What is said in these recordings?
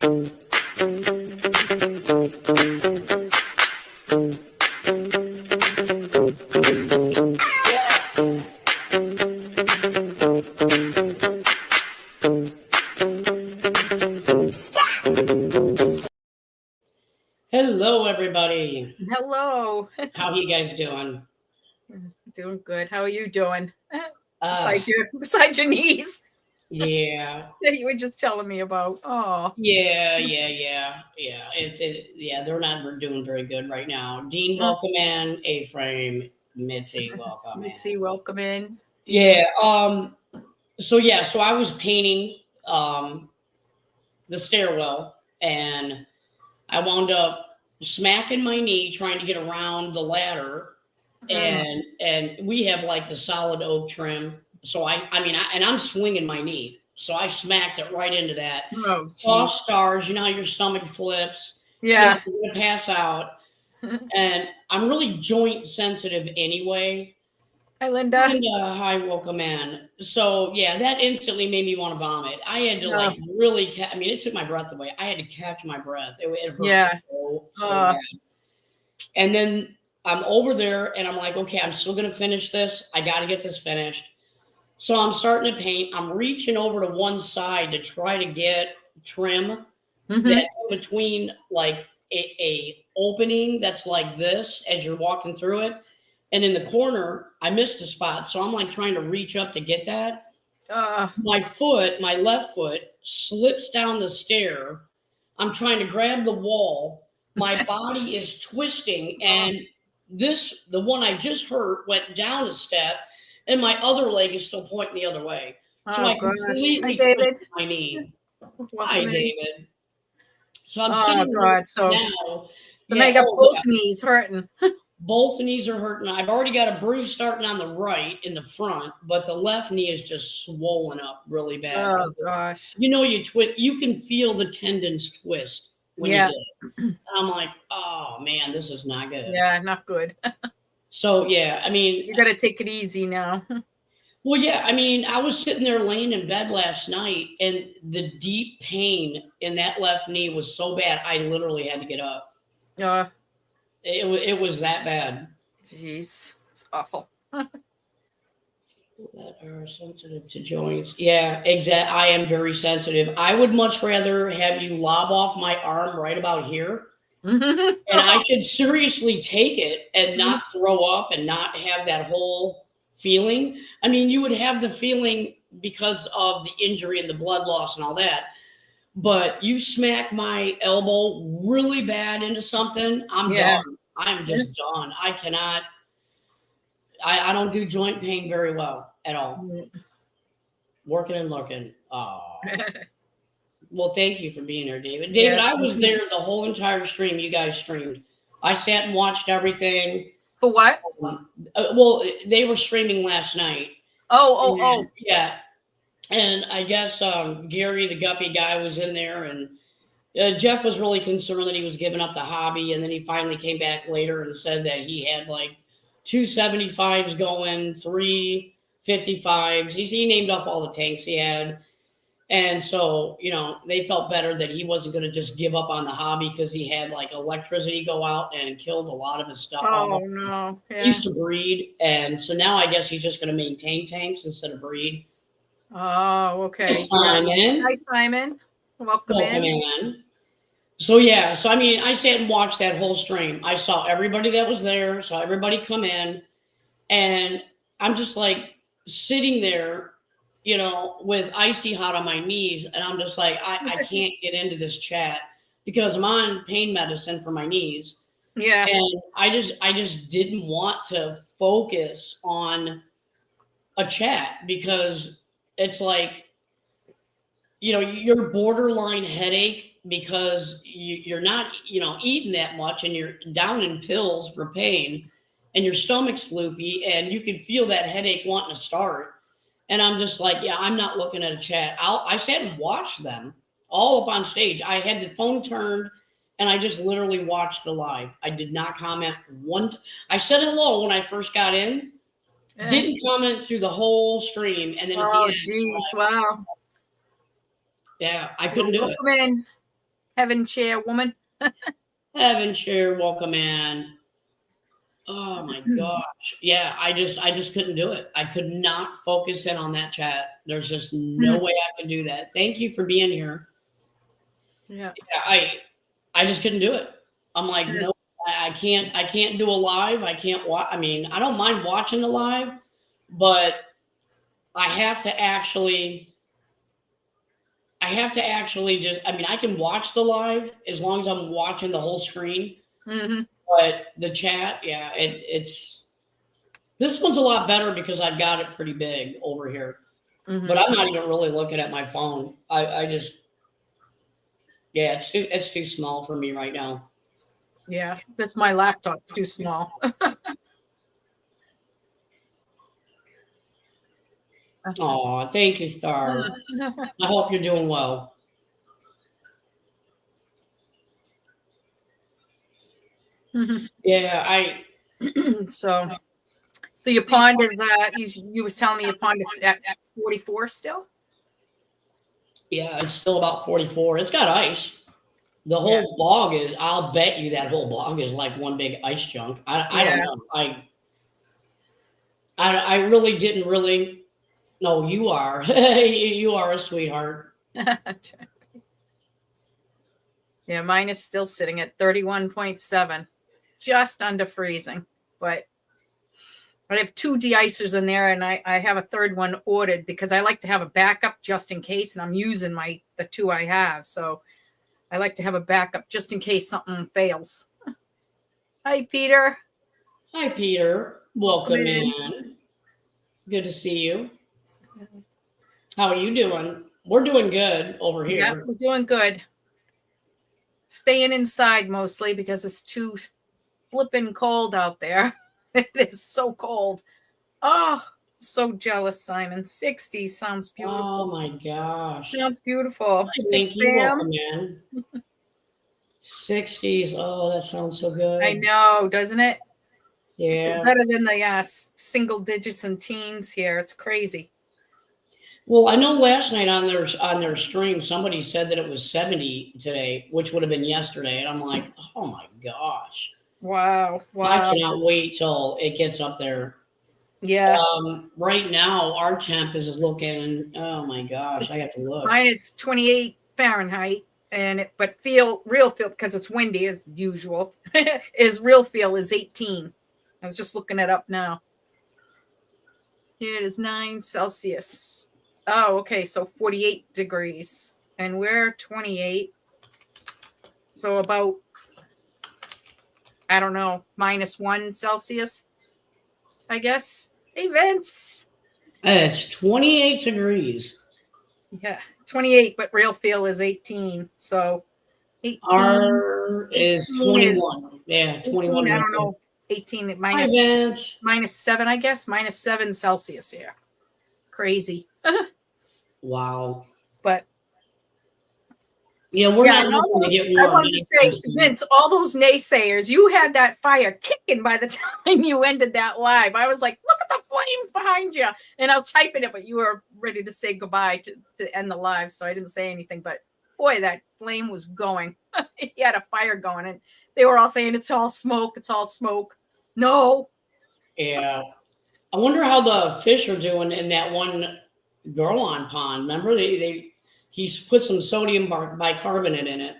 Hello, everybody. Hello. How you guys doing? Doing good. How are you doing? Uh, Besides your knees yeah, that you were just telling me about. Oh, yeah. They're not doing very good right now. Dean, welcome in. A-Frame, Mitzi, welcome in. Mitzi, welcome in. Dean. Yeah. So I was painting um the stairwell, and I wound up smacking my knee trying to get around the ladder, Mm. and we have like the solid oak trim. So and I'm swinging my knee, so I smacked it right into that. Oh, Cross jeez. stars, you know how your stomach flips, feel Yeah. like you're gonna pass out, and I'm really joint sensitive anyway. Hi, Linda. Linda, hi, welcome in. So yeah, that instantly made me want to vomit. I had to Oh, like really, it took my breath away. I had to catch my breath. It hurt yeah. so Uh, bad. And then I'm over there and I'm like, okay, I'm still gonna finish this. I got to get this finished. So I'm starting to paint. I'm reaching over to one side to try to get trim mm-hmm. that's in between like a opening that's like this as you're walking through it. And in the corner, I missed a spot. So I'm like trying to reach up to get that. Uh, My left foot slips down the stair. I'm trying to grab the wall. My body is twisting, and the one I just hurt went down a step, and my other leg is still pointing the other way. So oh, I gosh. Hi, completely twisted David. my knee. Hi, Welcome in. David. So I'm Oh, sitting here God. now. So now Yeah. you got Oh, both yeah. knees hurting. Both knees are hurting. I've already got a bruise starting on the right in the front, but the left knee is just swollen up really bad. Oh, gosh. You twist. You can feel the tendons twist when you Yeah. do it. And I'm like, oh man, this is not good. Yeah, not good. So yeah, You got to take it easy now. well, yeah, I was sitting there laying in bed last night, and the deep pain in that left knee was so bad, I literally had to get up. Oh, It was that bad. jeez. It's awful. That are sensitive to joints. Yeah, exact. I am very sensitive. I would much rather have you lob off my arm right about here, and I could seriously take it and not throw up and not have that whole feeling. You would have the feeling because of the injury and the blood loss and all that. But you smack my elbow really bad into something, I'm Yeah. done. I'm just done. I cannot. I don't do joint pain very well at all. Working and looking. Oh. Well, thank you for being here, David. David, Yes. I was there the whole entire stream you guys streamed. I sat and watched everything. For what? Well, they were streaming last night. Oh. Yeah. And I guess Gary, the guppy guy, was in there, and Jeff was really concerned that he was giving up the hobby. And then he finally came back later and said that he had like 275s going, 355s. He named off all the tanks he had. And so, they felt better that he wasn't going to just give up on the hobby because he had like electricity go out and killed a lot of his stuff Oh, off. no. He Yeah. used to breed. And so now I guess he's just going to maintain tanks instead of breed. Oh, okay. Hi, Simon. Hi, Simon. Welcome in. So, yeah. So, I sat and watched that whole stream. I saw everybody that was there, saw everybody come in. And I'm just like sitting there, with icy hot on my knees. And I'm just like, I can't get into this chat because I'm on pain medicine for my knees. Yeah. And I just didn't want to focus on a chat because it's like, you're borderline headache because you're not, eating that much and you're down in pills for pain and your stomach's loopy and you can feel that headache wanting to start. And I'm just like, yeah, I'm not looking at a chat. I sat and watched them all up on stage. I had the phone turned and I just literally watched the live. I did not comment I said hello when I first got in, didn't comment through the whole stream. And then at the end, geez, wow. yeah, I couldn't do it. Welcome in. Heaven chairwoman. Heaven share, welcome in. Oh my gosh. Yeah, I just couldn't do it. I could not focus in on that chat. There's just no way I could do that. Thank you for being here. Yeah. Yeah, I just couldn't do it. I'm like, no, I can't do a live. I can't watch. I mean, I don't mind watching the live, but I have to actually just, I mean, I can watch the live as long as I'm watching the whole screen. Mm-hmm. But the chat, yeah, it's this one's a lot better because I've got it pretty big over here. Mm-hmm. But I'm not even really looking at my phone. I just, yeah, it's too small for me right now. Yeah, that's my laptop, too small. Oh, thank you, Star. I hope you're doing well. Yeah, So your pond is you was telling me your pond is at 44 still? yeah, it's still about 44. It's got ice. The whole bog is, I'll bet you that whole bog is like one big ice chunk. I don't know. I really didn't really. No, you are. You are a sweetheart. Yeah, mine is still sitting at 31.7, just under freezing. But I have 2 de-icers in there, and I have a third one ordered because I like to have a backup just in case, and I'm using the 2 I have. So I like to have a backup just in case something fails. Hi, Peter. Hi, Peter. Welcome in. Good to see you. How are you doing? We're doing good over here. Yeah, we're doing good. Staying inside mostly because it's too flipping cold out there. It is so cold. Oh, so jealous, Simon. 60 sounds beautiful. Oh my gosh. Sounds beautiful. Thank you. Welcome in. 60s. Oh, that sounds so good. I know, doesn't it? Yeah. It's better than the single digits and teens here. It's crazy. Well, I know last night on their stream, somebody said that it was 70 today, which would have been yesterday. And I'm like, oh my gosh. Wow. I cannot wait till it gets up there. Yeah. Right now, our temp is looking, oh my gosh, I have to look. Mine is 28 Fahrenheit, but real feel, because it's windy as usual, real feel is 18. I was just looking it up now. Here it is 9 Celsius. Oh, okay, so 48 degrees. And we're 28. So about, I don't know, -1 Celsius, I guess. Hey, Vince. It's 28 degrees. Yeah, 28, but real feel is 18. So 18. R is 21. Yeah, 21. 18, I don't know. 18 -7, I guess. -7 Celsius here. Crazy. Wow. But yeah, we're not looking to get warm. I want to say, Vince, all those naysayers, you had that fire kicking by the time you ended that live. I was like, look at the flames behind you. And I was typing it, but you were ready to say goodbye to end the live. So I didn't say anything. But boy, that flame was going. He had a fire going. And they were all saying, it's all smoke. It's all smoke. No. Yeah. I wonder how the fish are doing in that one Garlon pond. Remember, he's put some sodium bicarbonate in it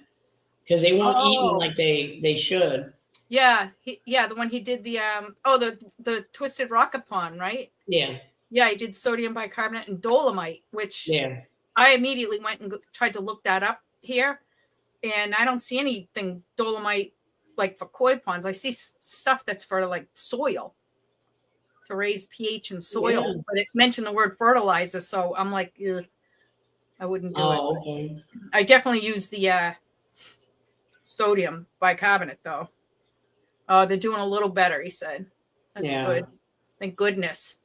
because they weren't eating like they should. Yeah, the one he did the Twisted Rocket Pond, right? Yeah. Yeah, he did sodium bicarbonate and dolomite, which I immediately went and tried to look that up here, and I don't see anything dolomite like for koi ponds. I see stuff that's for like soil, to raise pH in soil, but it mentioned the word fertilizer, so I'm like, I wouldn't do it. Okay. I definitely use the sodium bicarbonate though. They're doing a little better, he said. That's good. Thank goodness.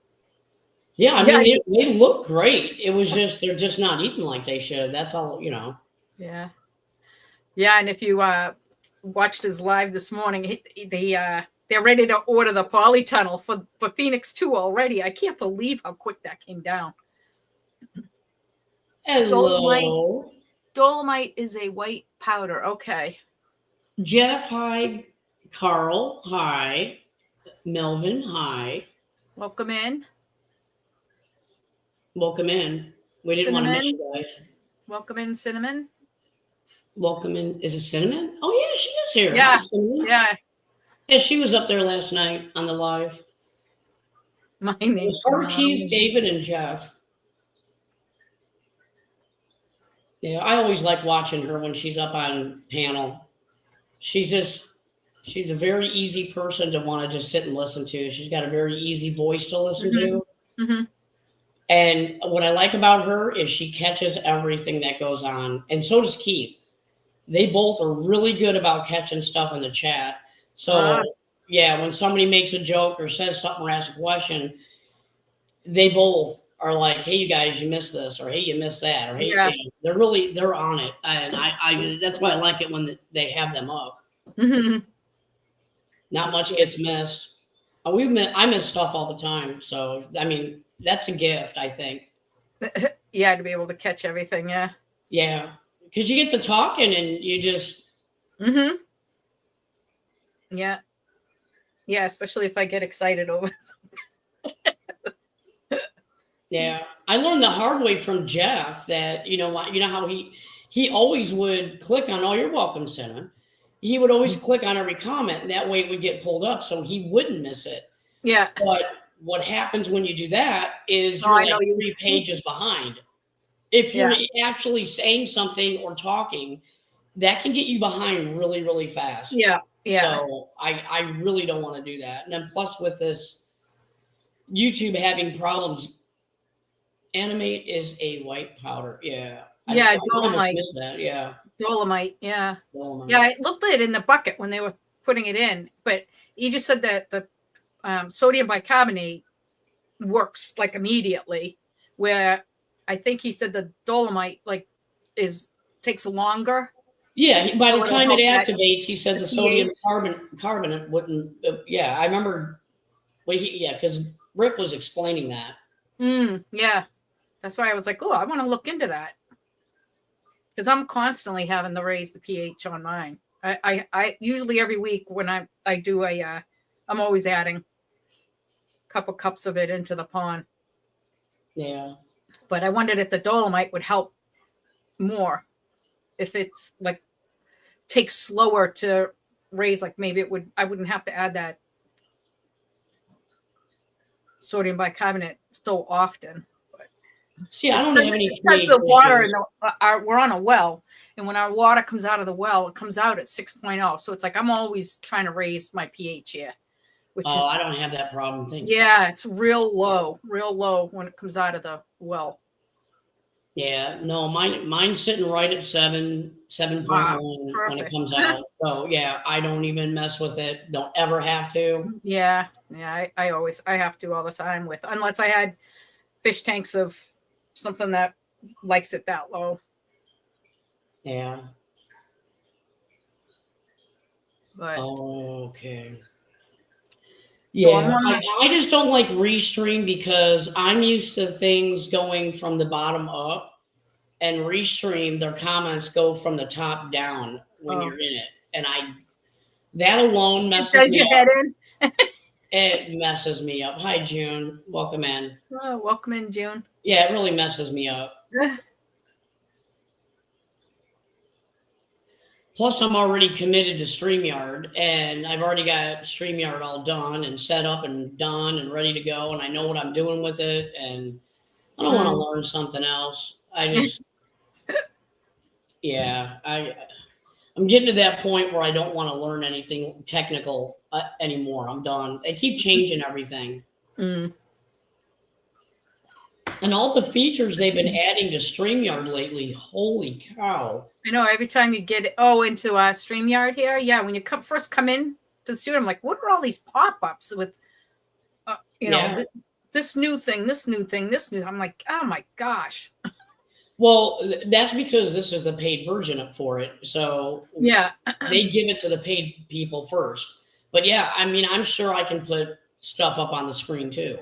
Yeah, I mean, they look great. It was just, they're just not eating like they should. That's all, Yeah. Yeah, and if you watched his live this morning, they're ready to order the polytunnel for Phoenix 2 already. I can't believe how quick that came down. Hello. Dolomite is a white powder. Okay. Jeff, hi. Carl, hi. Melvin, hi. Welcome in. Welcome in. We didn't want to miss Cinnamon. you guys. Welcome in, Cinnamon. Welcome in. Is it Cinnamon? Oh, yeah, she is here. Yeah. Hi, Cinnamon. Yeah. Yeah, she was up there last night on the live. My It name. was her, Keith, David, and Jeff. Yeah, I always like watching her when she's up on panel. She's a very easy person to want to just sit and listen to. She's got a very easy voice to listen to. Mm-hmm. And what I like about her is she catches everything that goes on. And so does Keith. They both are really good about catching stuff in the chat. So, yeah, when somebody makes a joke or says something or asks a question, they both are like, hey, you guys, you missed this, or hey, you missed that, or hey, Yeah. you know, they're on it. And I that's why I like it when they have them up. Mm-hmm. Not That's much good. gets missed. I miss stuff all the time. So, I mean, that's a gift, I think. Yeah, to be able to catch everything. Yeah. Yeah. Because you get to talking and you just. Mm-hmm. Yeah. Yeah, especially if I get excited over something. Yeah. I learned the hard way from Jeff that, you know how he always would click on, oh, you're welcome, Cinnamon. He would always click on every comment, and that way it would get pulled up so he wouldn't miss it. Yeah. But what happens when you do that is Oh, you're like 3 pages behind. If you're actually saying something or talking, that can get you behind really, really fast. Yeah. Yeah. So I really don't want to do that. And then plus with this YouTube having problems, animate is a white powder. Yeah. Yeah, I almost Dolomite. missed that. Yeah. Dolomite. Yeah. Dolomite. Yeah, I looked at it in the bucket when they were putting it in, but he just said that the sodium bicarbonate works like immediately, where I think he said the Dolomite takes longer. Yeah, by the time it help activates, he said the the sodium pH. carbonate wouldn't. Yeah, I remember. Well, because Rick was explaining that. Yeah, that's why I was like, oh, I want to look into that because I'm constantly having to raise the pH on mine. I usually every week when I do I'm always adding a couple cups of it into the pond. Yeah. But I wondered if the Dolomite would help more. If it's like takes slower to raise, like maybe I wouldn't have to add that sodium bicarbonate so often. But see, I don't have any. Because the water we're on a well, and when our water comes out of the well, it comes out at 6.0. So it's like I'm always trying to raise my pH here. I don't have that problem. Yeah, it's real low when it comes out of the well. Yeah, no, mine's sitting right at 7.1 when it comes out. So yeah, I don't even mess with it. Don't ever have to. Yeah, I have to all the time unless I had fish tanks of something that likes it that low. Yeah. But okay. Yeah, I just don't like Restream because I'm used to things going from the bottom up, and Restream, their comments go from the top down when you're in it, and that alone messes me up. Head in? It messes me up. Hi, June. Welcome in. Oh, welcome in, June. Yeah, it really messes me up. Plus, I'm already committed to StreamYard, and I've already got StreamYard all done and set up and done and ready to go, and I know what I'm doing with it, and I don't want to learn something else. I just, yeah, I'm getting to that point where I don't want to learn anything technical anymore. I'm done. They keep changing everything. And all the features they've been adding to StreamYard lately, holy cow. I know every time you get into StreamYard here, yeah, when you first come in to the studio, I'm like, what are all these pop-ups with, this new thing, this new thing, this new, I'm like, oh my gosh. Well, that's because this is the paid version for it. So yeah, they give it to the paid people first. But yeah, I mean, I'm sure I can put stuff up on the screen too.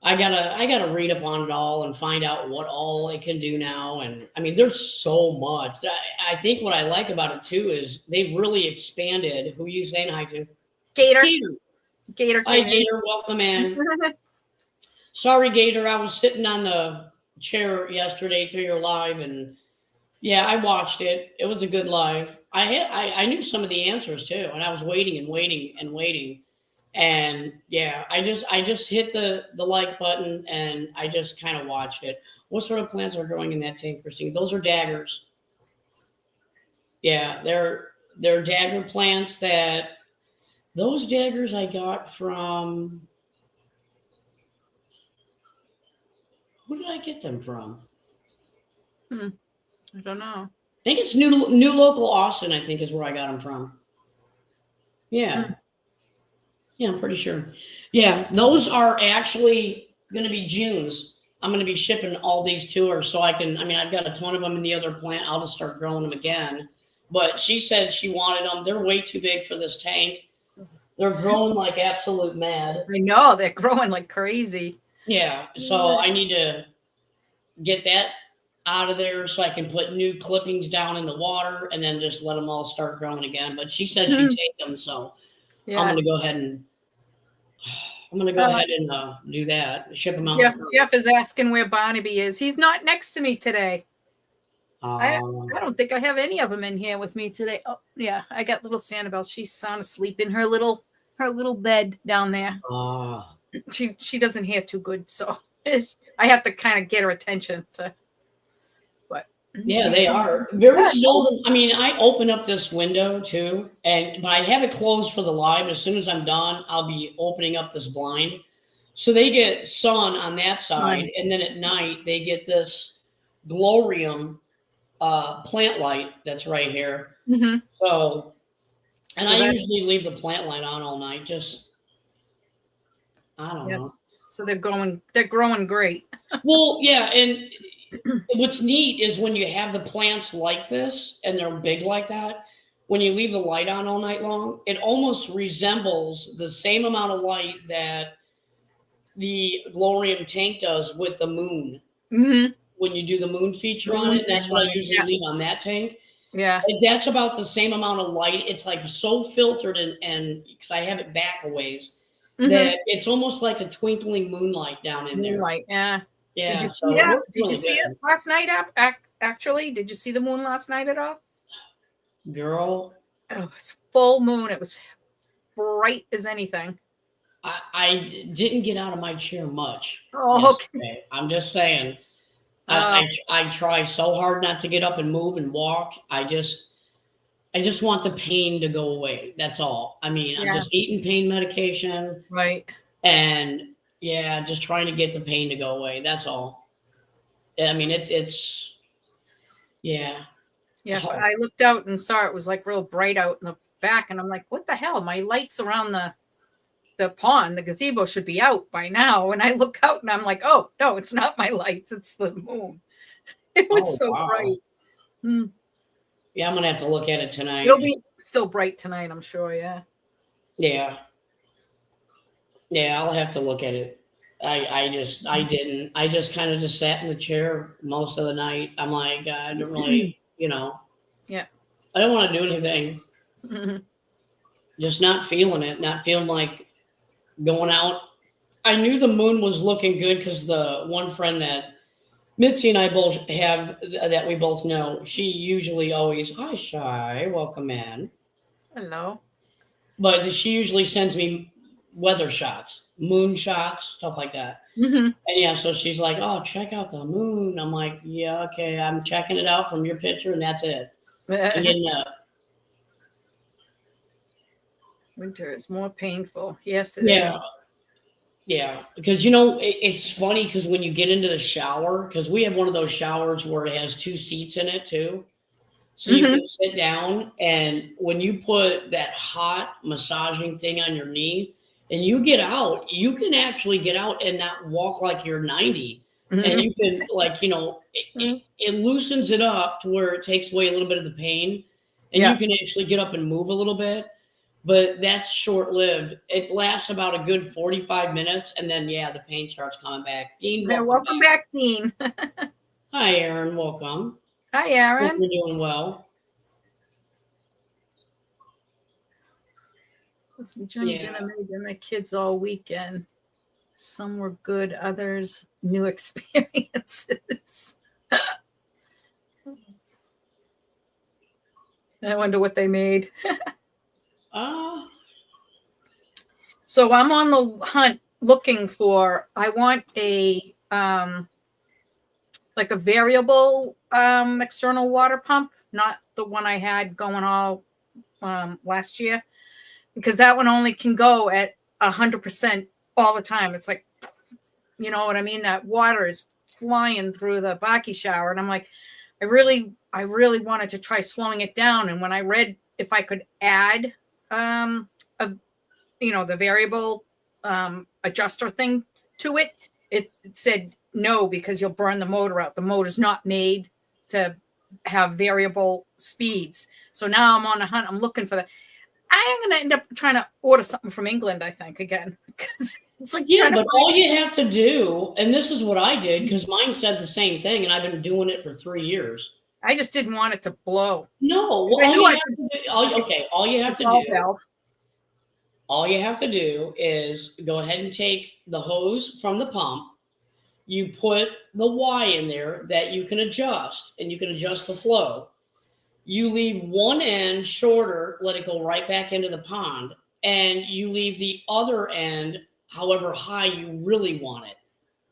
I gotta read up on it all and find out what all it can do now. And I mean, there's so much. I think what I like about it too is they've really expanded. Who you saying hi to? Gator. Gator. Gator Hi, came in. Gator. Welcome in. Sorry, Gator. I was sitting on the chair yesterday through your live, and yeah, I watched it. It was a good live. I knew some of the answers too, and I was waiting and waiting and waiting. And yeah, I just hit the like button and I just kind of watched it. What sort of plants are growing in that tank, Christine? Those are daggers. Yeah, they're dagger plants that those daggers I got from who did I get them from? I don't know. I think it's new local Austin, I think is where I got them from. Yeah. Hmm. Yeah, I'm pretty sure. Yeah, those are actually going to be June's. I'm going to be shipping all these to her so I can. I mean, I've got a ton of them in the other plant. I'll just start growing them again. But she said she wanted them. They're way too big for this tank. They're growing like absolute mad. I know they're growing like crazy. Yeah, so I need to get that out of there so I can put new clippings down in the water and then just let them all start growing again. But she said she'd take them, so Yeah. I'm going to go ahead and do that. Ship them out. Jeff is asking where Barnaby is. He's not next to me today. I don't think I have any of them in here with me today. Oh yeah, I got little Sanibel. She's sound asleep in her little bed down there. She doesn't hear too good, so I have to kind of get her attention to. But yeah, they are very seldom. I mean, I open up this window too, but I have it closed for the live. As soon as I'm done, I'll be opening up this blind, so they get sun on that side, and then at night they get this glorium plant light that's right here. Mm-hmm. So I usually leave the plant light on all night. Just I don't know. So they're growing great. Well, yeah, and what's neat is when you have the plants like this and they're big like that, when you leave the light on all night long, it almost resembles the same amount of light that the Glorium tank does with the moon. Mm-hmm. When you do the moon feature on it, that's what I usually leave on that tank. Yeah. And that's about the same amount of light. It's like so filtered and because I have it back a ways, that it's almost like a twinkling moonlight down in there. Moonlight, yeah. Yeah. Did you see that? Did you see it last night? Actually, did you see the moon last night at all? Girl. Oh, it's full moon. It was bright as anything. I didn't get out of my chair much. Oh, okay. I'm just saying. I try so hard not to get up and move and walk. I just want the pain to go away. That's all. I mean, I'm just eating pain medication. Right. And yeah, just trying to get the pain to go away. That's all. I mean, it's yeah. Yeah. I looked out and saw it was like real bright out in the back, and I'm like, what the hell? My lights around the pond, the gazebo should be out by now. And I look out and I'm like, oh no, it's not my lights, it's the moon. It was bright. Yeah, I'm gonna have to look at it tonight. It'll be still bright tonight, I'm sure. Yeah, I'll have to look at it. I just kind of just sat in the chair most of the night. I'm like, I don't really, I don't want to do anything. Just not feeling it, not feeling like going out. I knew the moon was looking good because the one friend that Mitzi and I both have that we both know, she usually always, hi, Shy, welcome in. Hello. But she usually sends me weather shots, moon shots, stuff like that. And yeah, so she's like, oh, check out the moon. I'm like, yeah, okay, I'm checking it out from your picture, and that's it. And winter is more painful. Yes, it is. Yeah, because it's funny because when you get into the shower, because we have one of those showers where it has 2 seats in it too. So you can sit down, and when you put that hot massaging thing on your knee and you get out, you can actually get out and not walk like you're 90. And you can it loosens it up to where it takes away a little bit of the pain, and you can actually get up and move a little bit. but that's short lived. It lasts about a good 45 minutes, and then yeah, the pain starts coming back. Dean, Hey, welcome welcome back. back, Dean. Hi, Aaron. Welcome. Hi, Hope Aaron. you're doing well. Enjoying dinner made by my kids all weekend. Some were good, others new experiences. I wonder what they made. So I'm on the hunt looking for, I want a like a variable external water pump, not the one I had going all last year, because that one only can go at 100% all the time. It's like, you know what I mean? That water is flying through the Baki shower. And I'm like, I really wanted to try slowing it down. And when I read if I could add the variable adjuster thing to it, it said no, because you'll burn the motor out. The motor's not made to have variable speeds. So now I'm on a hunt. I'm looking for that. I am going to end up trying to order something from England, I think, again. Because it's like, yeah, but all you have to do, and this is what I did, because mine said the same thing, and I've been doing it for 3 years. I just didn't want it to blow. No, well, all you have to do is go ahead and take the hose from the pump. You put the Y in there that you can adjust, and you can adjust the flow. You leave one end shorter, let it go right back into the pond, and you leave the other end however high you really want it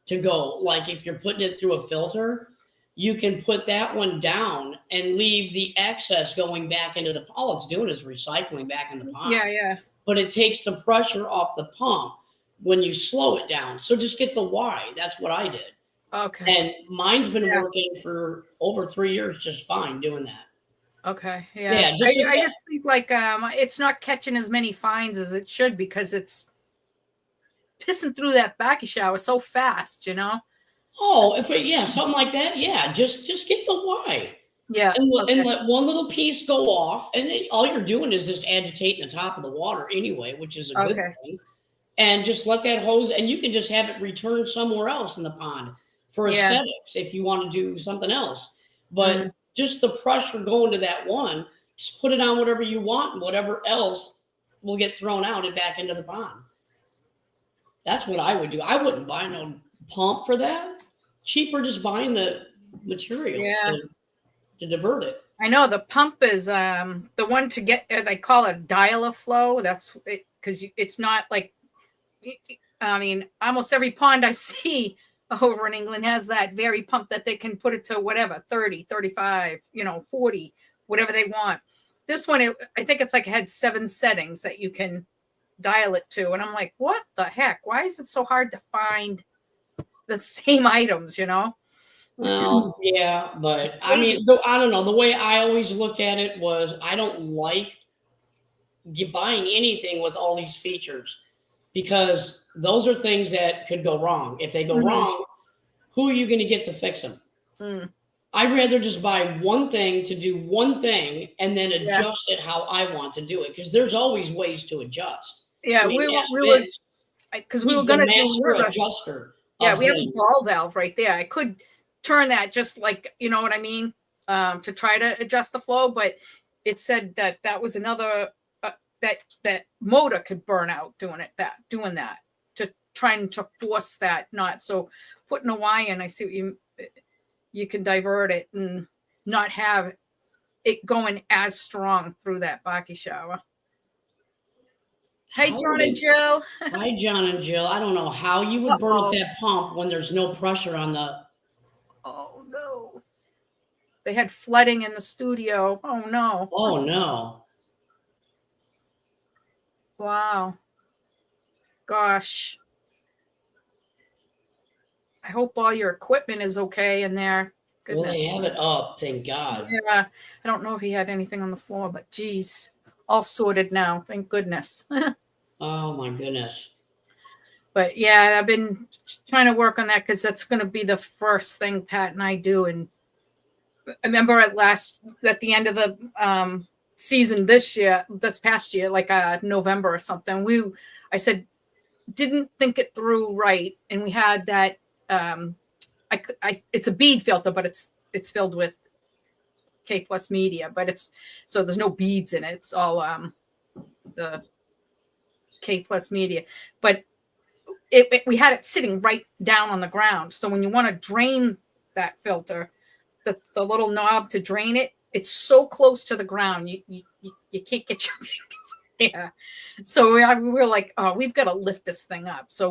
to go. Like if you're putting it through a filter, you can put that one down and leave the excess going back into the, all it's doing is recycling back in the pond. Yeah. But it takes the pressure off the pump when you slow it down. So just get the Y. That's what I did. Okay. And mine's been working for over 3 years just fine doing that. Okay. Yeah. I just think like it's not catching as many fines as it should, because it's pissing through that Baki shower so fast, you know? Oh, something like that. Yeah, just get the Y. Yeah. And let one little piece go off, and then all you're doing is just agitating the top of the water anyway, which is a good thing. And just let that hose, and you can just have it return somewhere else in the pond for aesthetics if you want to do something else. But just the pressure going to that one, just put it on whatever you want, and whatever else will get thrown out and back into the pond. That's what I would do. I wouldn't buy no pump for that. Cheaper just buying the material to divert it. I know the pump is the one to get, they call it dial-a-flow. That's it, because it's not like, I mean, almost every pond I see over in England has that very pump that they can put it to whatever, 30, 35, 40, whatever they want. This one, I think it's like it had 7 settings that you can dial it to. And I'm like, what the heck? Why is it so hard to find the same items, Well, yeah, but I mean, I don't know. The way I always looked at it was I don't like buying anything with all these features, because those are things that could go wrong. If they go wrong, who are you going to get to fix them? I'd rather just buy one thing to do one thing and then adjust it how I want to do it, because there's always ways to adjust. Yeah, we were because we were going to do adjuster. Yeah, we have a ball valve right there. I could turn that just like, you know what I mean, to try to adjust the flow, but it said that was another that motor could burn out doing that to trying to force that not. So putting a Y in, I see what you can divert it and not have it going as strong through that Baki shower. Hey, John and Jill. Hi, John and Jill. I don't know how you would burn up that pump when there's no pressure on the. Oh, no. They had flooding in the studio. Oh, no. Oh, no. Wow. Gosh. I hope all your equipment is okay in there. Goodness. Well, they have it up, thank God. Yeah. I don't know if he had anything on the floor, but geez. All sorted now. Thank goodness. Oh, my goodness. But yeah, I've been trying to work on that, because that's going to be the first thing Pat and I do. And I remember at the end of the season this past year, like November or something. I said, didn't think it through right, and we had that. It's a bead filter, but it's filled with K Plus media, but so there's no beads in it. It's all the K Plus media, but we had it sitting right down on the ground. So when you want to drain that filter, the little knob to drain it, it's so close to the ground, you can't get your fingers. Yeah. So we were like, oh, we've got to lift this thing up. So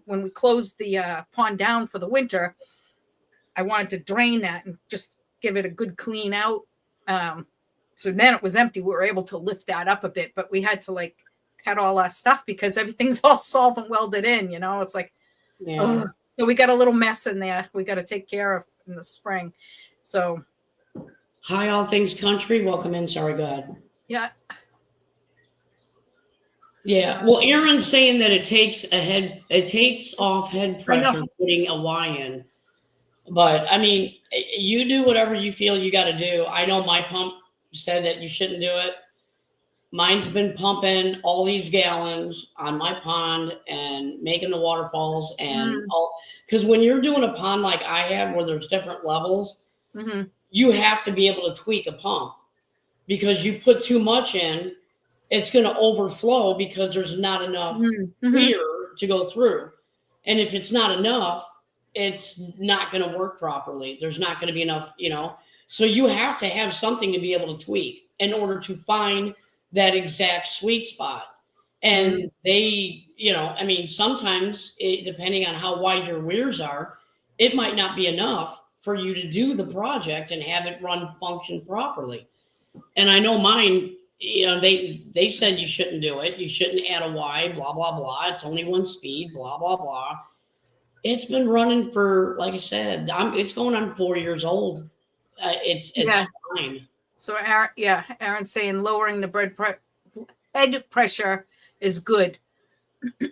when we closed the pond down for the winter, I wanted to drain that and just give it a good clean out. So then it was empty. We were able to lift that up a bit, but we had to like cut all our stuff because everything's all solvent welded in, It's like, Yeah. So we got a little mess in there. We got to take care of in the spring. So. Hi, all things country. Welcome in. Sorry, go ahead. Yeah. Yeah. Well, Aaron's saying that it takes off head pressure putting a Y in. But I mean, you do whatever you feel you got to do. I know my pump said that you shouldn't do it. Mine's been pumping all these gallons on my pond and making the waterfalls and all. Because when you're doing a pond like I have, where there's different levels, you have to be able to tweak a pump, because you put too much in, it's going to overflow because there's not enough clear to go through. And if it's not enough, it's not going to work properly. There's not going to be enough, So you have to have something to be able to tweak in order to find that exact sweet spot. And they, sometimes depending on how wide your weirs are, it might not be enough for you to do the project and have it function properly. And I know mine, they said you shouldn't do it. You shouldn't add a Y, blah, blah, blah. It's only one speed, blah, blah, blah. It's been running for, like I said, it's going on 4 years old. It's fine. So Aaron's saying lowering the head pressure is good.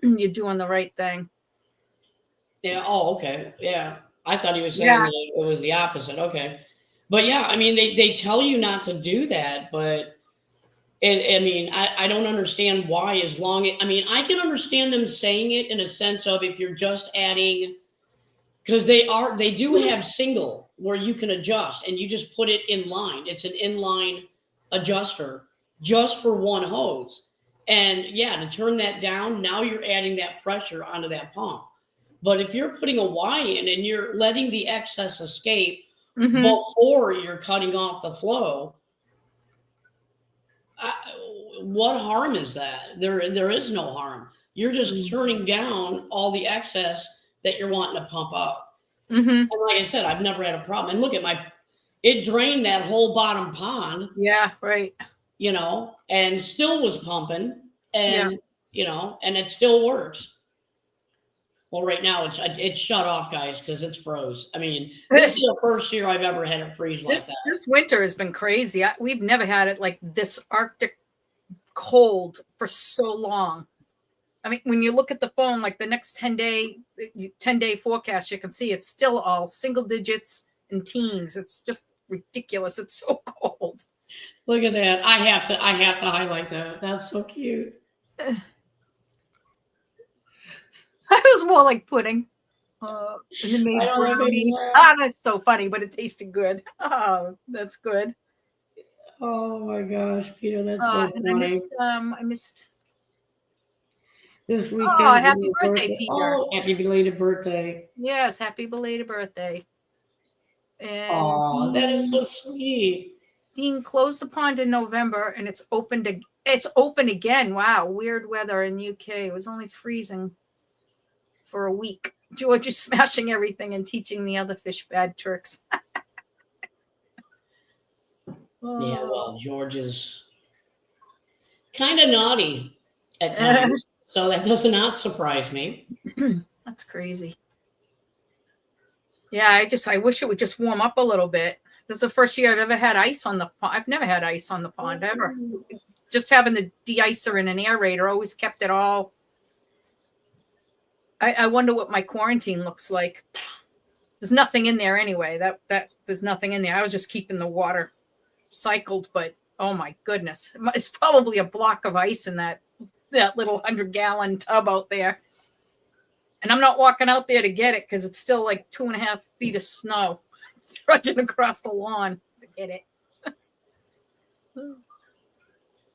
You're doing the right thing. Yeah. Oh, okay. Yeah. I thought he was saying that it was the opposite. Okay. But yeah, I mean, they tell you not to do that, but I don't understand why, I can understand them saying it in a sense of if you're just adding, because they do have single where you can adjust and you just put it in line. It's an inline adjuster just for one hose. And to turn that down, now you're adding that pressure onto that pump. But if you're putting a Y in and you're letting the excess escape before you're cutting off the flow, what harm is that? There is no harm. You're just turning down all the excess that you're wanting to pump up. And like I said, I've never had a problem. And look at it drained that whole bottom pond. Yeah, right. And still was pumping, and and it still works. Well, right now it's shut off, guys, because it's froze. I mean, this is the first year I've ever had it freeze like that. This winter has been crazy. We've never had it like this Arctic cold for so long. I mean, when you look at the phone, like the next 10-day forecast, you can see it's still all single digits and teens. It's just ridiculous. It's so cold. Look at that. I have to highlight that. That's so cute. That was more like pudding. And they made brownies. That's so funny, but it tasted good. Oh, that's good. Oh my gosh, Peter, that's so funny. I missed this weekend. Oh, happy birthday, Peter. Oh, happy belated birthday. Yes, happy belated birthday. And that is so sweet. Dean closed the pond in November and it's open again. Wow, weird weather in UK. It was only freezing for a week. George is smashing everything and teaching the other fish bad tricks. Yeah, well, George is kind of naughty at times, so that does not surprise me. That's crazy. Yeah, I wish it would just warm up a little bit. This is the first year I've ever had ice on the pond. I've never had ice on the pond ever. Just having the de-icer and an aerator always kept it all. I wonder what my quarantine looks like. There's nothing in there anyway. That there's nothing in there. I was just keeping the water cycled, but Oh my goodness. It's probably a block of ice in that little 100-gallon tub out there. And I'm not walking out there to get it because it's still like 2.5 feet of snow trudging across the lawn to get it.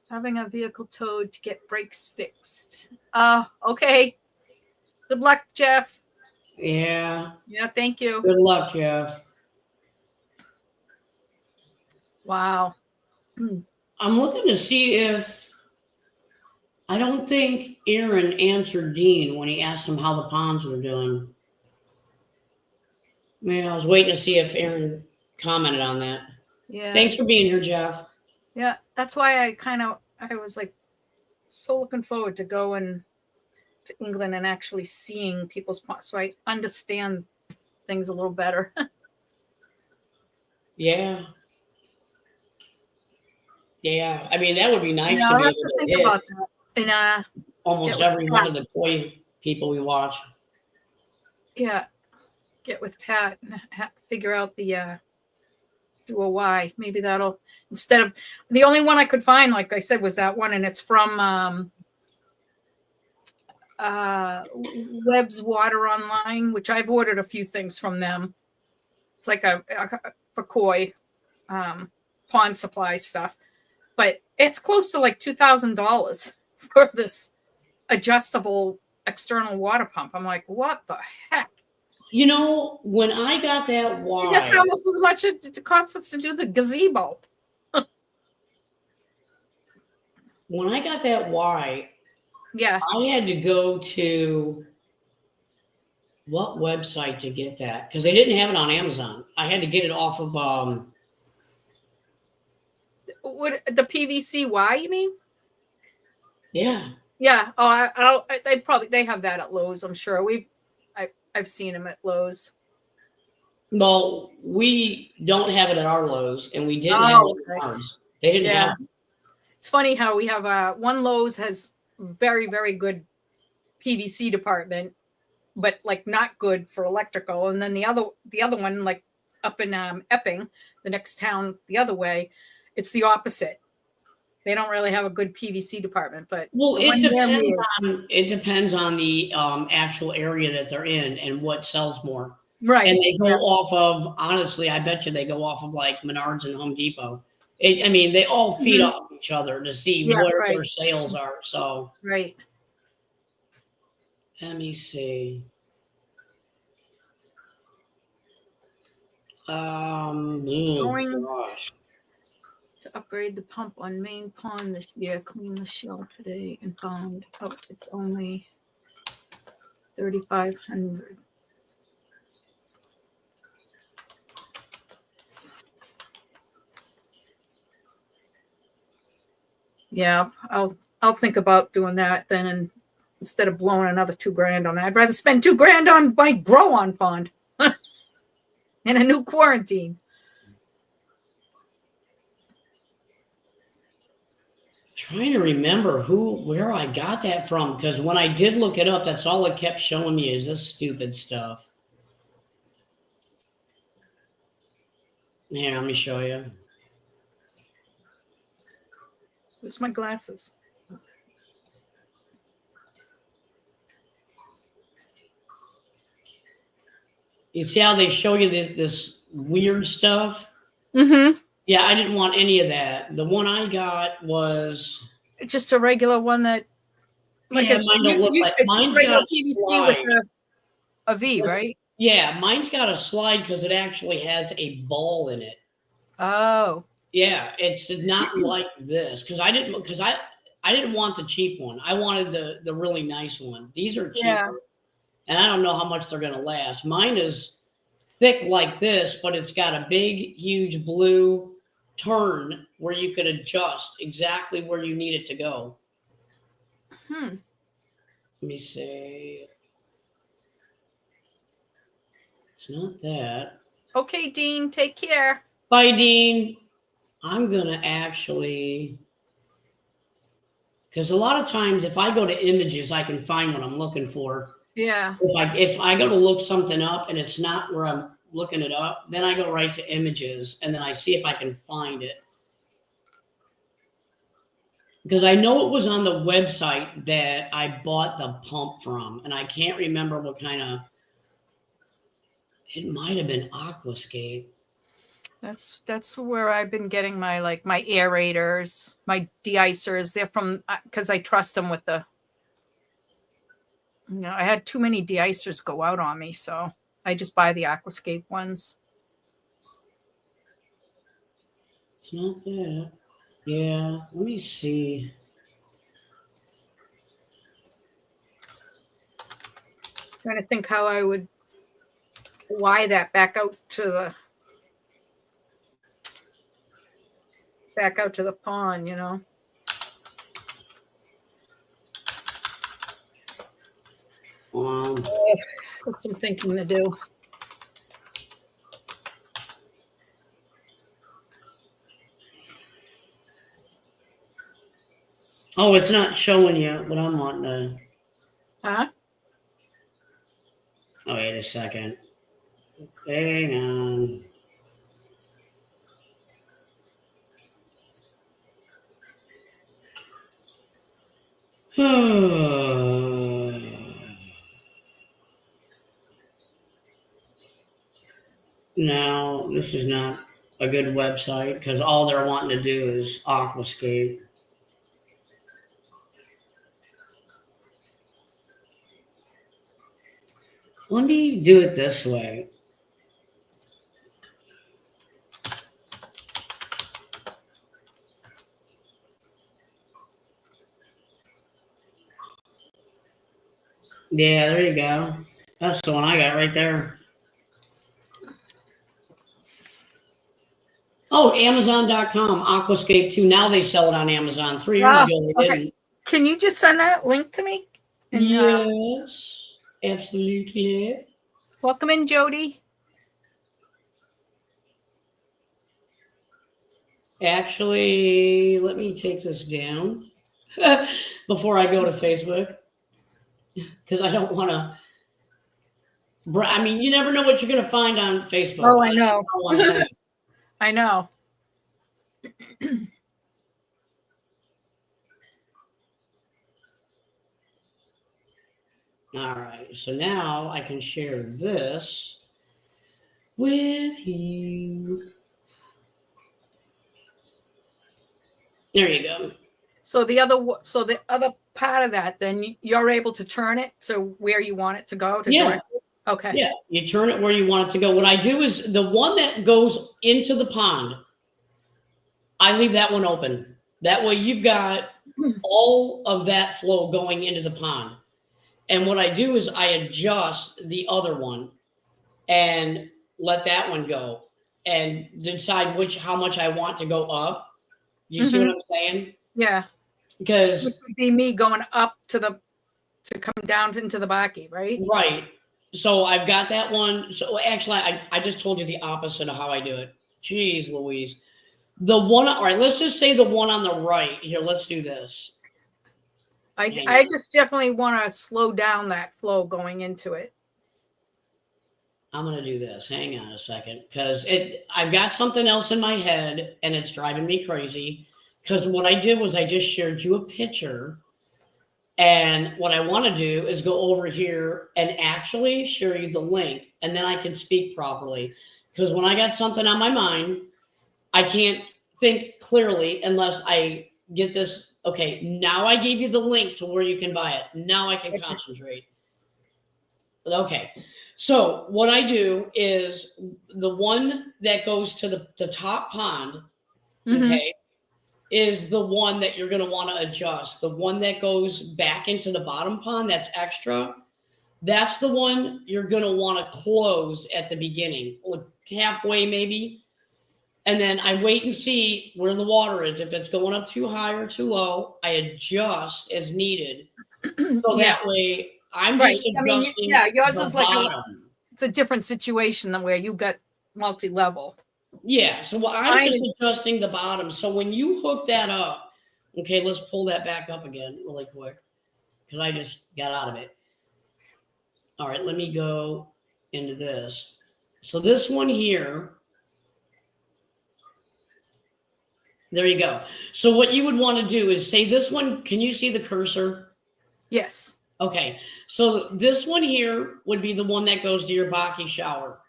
Having a vehicle towed to get brakes fixed. Okay. Good luck, Jeff. Yeah. Yeah, thank you. Good luck, Jeff. Wow. I'm looking to see if I don't think Aaron answered Dean when he asked him how the ponds were doing. Man, I was waiting to see if Aaron commented on that. Yeah. Thanks for being here, Jeff. Yeah, that's why I was like so looking forward to going to England and actually seeing people's ponds so I understand things a little better. Yeah. Yeah. I mean, that would be nice Yeah, to I'll be have able to to think hit about that. And almost get every with one of Pat. the koi people we watch. Yeah, get with Pat and figure out the do a Y. Maybe that'll, instead of the only one I could find, like I said, was that one, and it's from Webb's Water Online, which I've ordered a few things from them. It's like a for koi pond supply stuff, but it's close to like $2,000 for this adjustable external water pump. I'm like, what the heck? You know, when I got that Y, That's almost as much as it costs us to do the gazebo. when I got that Y, Yeah. I had to go to what website to get that? Because they didn't have it on Amazon. I had to get it off of What, the PVC Y, you mean? yeah. Yeah. Oh, they have that at Lowe's. I'm sure I've seen them at Lowe's. Well, we don't have it at our Lowe's, and we didn't have it at ours. They didn't have it. It's funny how we have one Lowe's has very, very good PVC department, but like not good for electrical. And then the other one, like up in Epping, the next town the other way, it's the opposite. They don't really have a good PVC department, but well, it depends on the actual area that they're in and what sells more. Right. And they go off of, honestly, I bet you they go off of like Menards and Home Depot. I mean, they all feed off each other to see where their sales are. So right. Let me see. Gosh. To upgrade the pump on main pond this year, clean the shell today and found out it's only $3,500. Yeah, I'll think about doing that then, and instead of blowing another $2,000 on that, I'd rather spend $2,000 on my grow on pond and a new quarantine. Trying to remember where I got that from, because when I did look it up, that's all it kept showing me is this stupid stuff. Yeah, let me show you. Where's my glasses? You see how they show you this weird stuff? Mm-hmm. Yeah, I didn't want any of that. The one I got was just a regular one that, like, mine don't look like mine's got a slide. With a V, right? Yeah, mine's got a slide because it actually has a ball in it. Oh. Yeah, it's not like this because I didn't want the cheap one. I wanted the really nice one. These are cheaper, and I don't know how much they're gonna last. Mine is thick like this, but it's got a big, huge blue turn where you could adjust exactly where you need it to go. Let me see. It's not that. Okay, Dean, take care. Bye, Dean. I'm going to actually, because a lot of times if I go to images, I can find what I'm looking for. Yeah. If I go to look something up and it's not where I'm looking it up, then I go right to images and then I see if I can find it. because I know it was on the website that I bought the pump from, and I can't remember what kind of. It might have been Aquascape. That's where I've been getting my my aerators, my de-icers. They're from because I trust them with the. I had too many de-icers go out on me, so I just buy the Aquascape ones. It's not that. Yeah, let me see. Trying to think how I would wire that back out to the pond, Got some thinking to do. Oh, it's not showing you what I'm wanting to. Huh? Oh, wait a second. Hang on. Now, this is not a good website because all they're wanting to do is Aquascape. Let me do it this way. Yeah, there you go. That's the one I got right there. Oh, Amazon.com, Aquascape 2. Now they sell it on Amazon. 3 years ago they didn't. Can you just send that link to me? And, yes, absolutely. Welcome in, Jody. Actually, let me take this down before I go to Facebook because I don't want to. I mean, you never know what you're going to find on Facebook. Oh, I know. I know. All right, so now I can share this with you. There you go. So the other part of that, then you're able to turn it to where you want it to go. Yeah. Okay. Yeah, you turn it where you want it to go. What I do is the one that goes into the pond, I leave that one open. That way you've got all of that flow going into the pond. And what I do is I adjust the other one and let that one go and decide how much I want to go up. You see what I'm saying? Yeah. Because it would be me going up to come down into the Baki, right? Right. So I've got that one. So actually, I just told you the opposite of how I do it. Jeez Louise. The one, all right, let's just say the one on the right. Here, let's do this. I just definitely want to slow down that flow going into it. I'm going to do this. Hang on a second. Because I've got something else in my head, and it's driving me crazy. Because what I did was I just shared you a picture. And what I want to do is go over here and actually show you the link. And then I can speak properly. Because when I got something on my mind, I can't think clearly unless I get this. Okay, now I gave you the link to where you can buy it. Now I can concentrate. Okay, so what I do is the one that goes to the top pond, okay, is the one that you're going to want to adjust. The one that goes back into the bottom pond, that's extra, that's the one you're going to want to close at the beginning, halfway maybe. And then I wait and see where the water is. If it's going up too high or too low, I adjust as needed. So that way I'm just adjusting. Yours is like it's a different situation than where you got multi-level. Yeah, so I'm just adjusting the bottom. So when you hook that up, okay, let's pull that back up again really quick because I just got out of it. All right, let me go into this. So this one here, There you go. So what you would want to do is say this one, can you see the cursor? Yes. Okay. So this one here would be the one that goes to your Baki shower.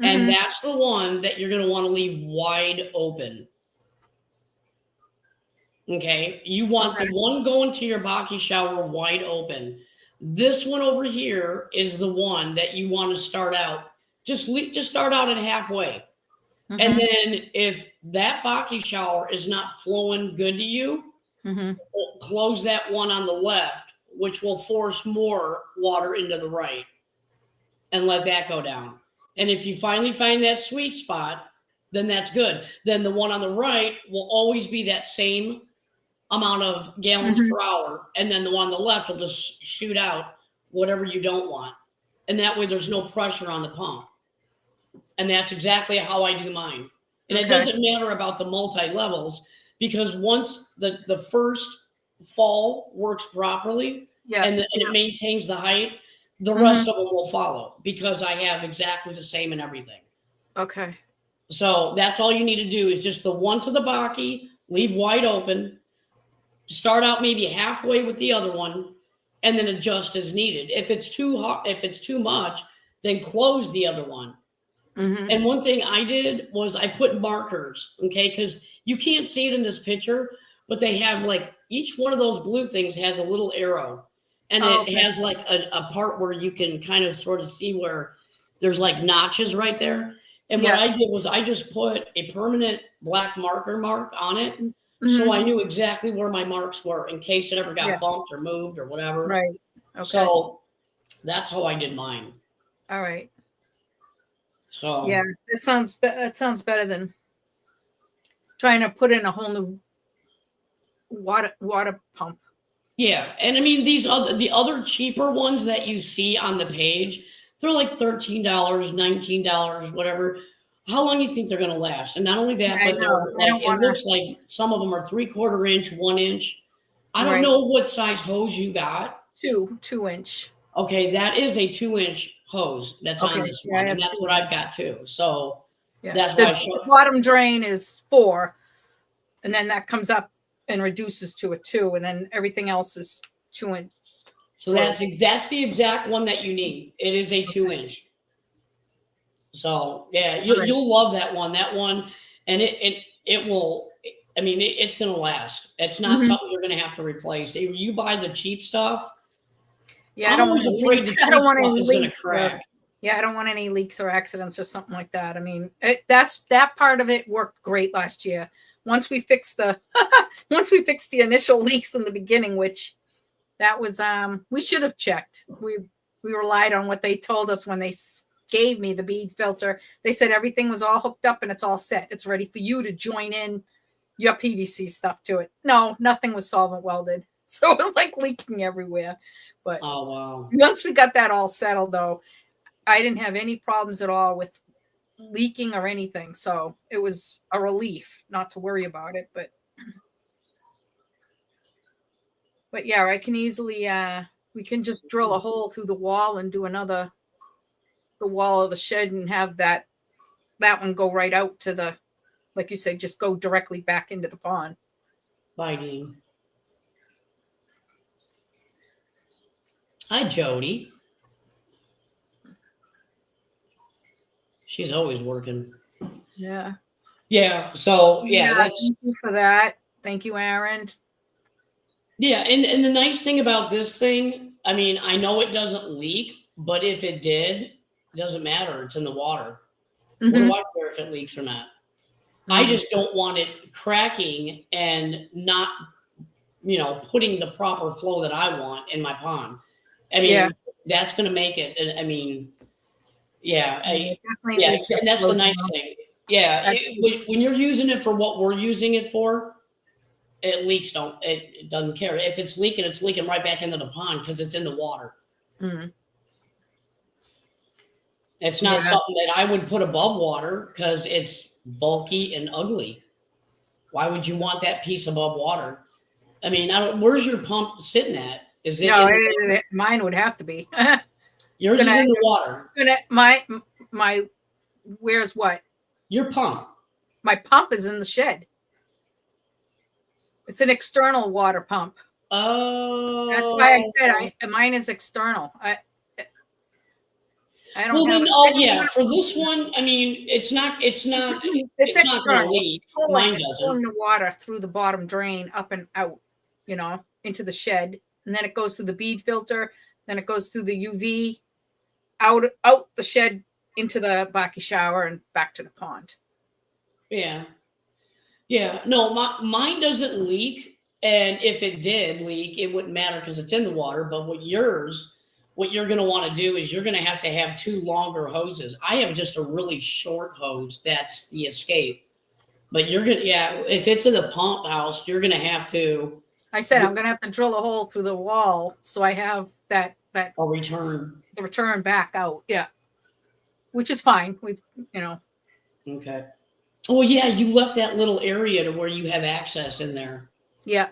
And Mhm. that's the one that you're going to want to leave wide open. Okay. You want Okay. the one going to your Baki shower wide open. This one over here is the one that you want to start out. Just start out at halfway. And Mhm. then if that Baki shower is not flowing good to you, Mhm. close that one on the left, which will force more water into the right, and let that go down. And if you finally find that sweet spot, then that's good. Then the one on the right will always be that same amount of gallons Mhm. per hour. And then the one on the left will just shoot out whatever you don't want. And that way there's no pressure on the pump. And that's exactly how I do mine. And it Okay. doesn't matter about the multi levels, because once the first fall works properly Yeah. and it maintains the height, the Mhm. rest of them will follow, because I have exactly the same in everything. Okay. So that's all you need to do is just the one to the Baki, leave wide open, start out maybe halfway with the other one, and then adjust as needed. If it's too hot, if it's too much, then close the other one. Mhm. And one thing I did was I put markers, okay, because you can't see it in this picture, but they have like each one of those blue things has a little arrow, and Oh, it okay. has like a part where you can kind of sort of see where there's like notches right there. And what Yeah. I did was I just put a permanent black marker mark on it, so Mhm. I knew exactly where my marks were in case it ever got Yeah. bumped or moved or whatever. Right. Okay. So that's how I did mine. All right. So Yeah, that sounds better than trying to put in a whole new water pump. yeah, and I mean the other cheaper ones that you see on the page, they're like $13, $19, whatever. How long do you think they're going to last? And not only that, I but they're know. I like don't it want to. looks like some of them are 3/4 inch, 1 inch. I don't Right. know what size hose you got. 2 inch. Okay, that is a 2 inch hose that's on Okay. this Yeah, I one, and have that's two what inch. I've got too. So Yeah. that's why I The showed. bottom drain is 4, and then that comes up and reduces to a 2, and then everything else is 2 inch. So that's the exact one that you need. It is a 2 inch. So yeah, All right. you'll love that one. That one, and it will. I mean, it's going to last. It's not Mhm. something you're going to have to replace. If you buy the cheap stuff, Yeah, I I'm don't want always any afraid leaks. the I don't cheap want stuff any is going to leaks. crack. Yeah, I don't want any leaks or accidents or something like that. I mean, that part of it worked great last year. Once we fixed the once we fixed the initial leaks in the beginning, which that was we should have checked. We relied on what they told us when they gave me the bead filter. They said everything was all hooked up and it's all set. It's ready for you to join in your PVC stuff to it. No, nothing was solvent welded. So it was like leaking everywhere. But Oh wow. once we got that all settled though, I didn't have any problems at all with leaking or anything. So it was a relief not to worry about it. But yeah, I can easily we can just drill a hole through the wall and do the wall of the shed and have that one go right out to the, like you said, just go directly back into the pond. Bye, Dean. Hi, Jody. She's always working. Yeah. Yeah. So yeah, that's Thank you for that. Thank you, Aaron. yeah. And the nice thing about this thing, I mean, I know it doesn't leak, but if it did, it doesn't matter. It's in the water. What do Mhm. I care if it leaks or not? I Mhm. just don't want it cracking and not, putting the proper flow that I want in my pond. I mean, Yeah. that's going to make it. I mean, yeah, It definitely yeah, needs to and that's flow the nice down. thing. Yeah, when you're using it for what we're using it for, it doesn't care. If it's leaking right back into the pond because it's in the water. Mhm. It's not Yeah. something that I would put above water because it's bulky and ugly. Why would you want that piece above water? I mean, where's your pump sitting at? Is it No, in mine would have to be. yours is in the water? My where's what? Your pump. My pump is in the shed. It's an external water pump. Oh. That's why I said mine is external. I don't Well, have then, it. yeah, for this one, I mean, it's not It's not gonna external. leak. It's Mine pulling doesn't. the water through the bottom drain up and out, into the shed, and then it goes through the bead filter. Then it goes through the UV out the shed into the Baki shower and back to the pond. Yeah. Yeah. No, mine doesn't leak. And if it did leak, it wouldn't matter because it's in the water. But what you're going to want to do is you're going to have 2 longer hoses. I have just a really short hose. That's the escape. But you're going to, if it's in the pump house, you're going to have to. I said I'm going to have to drill a hole through the wall so I have that a return. The return back out. Yeah. Which is fine. Okay. Oh, yeah. You left that little area to where you have access in there. Yeah.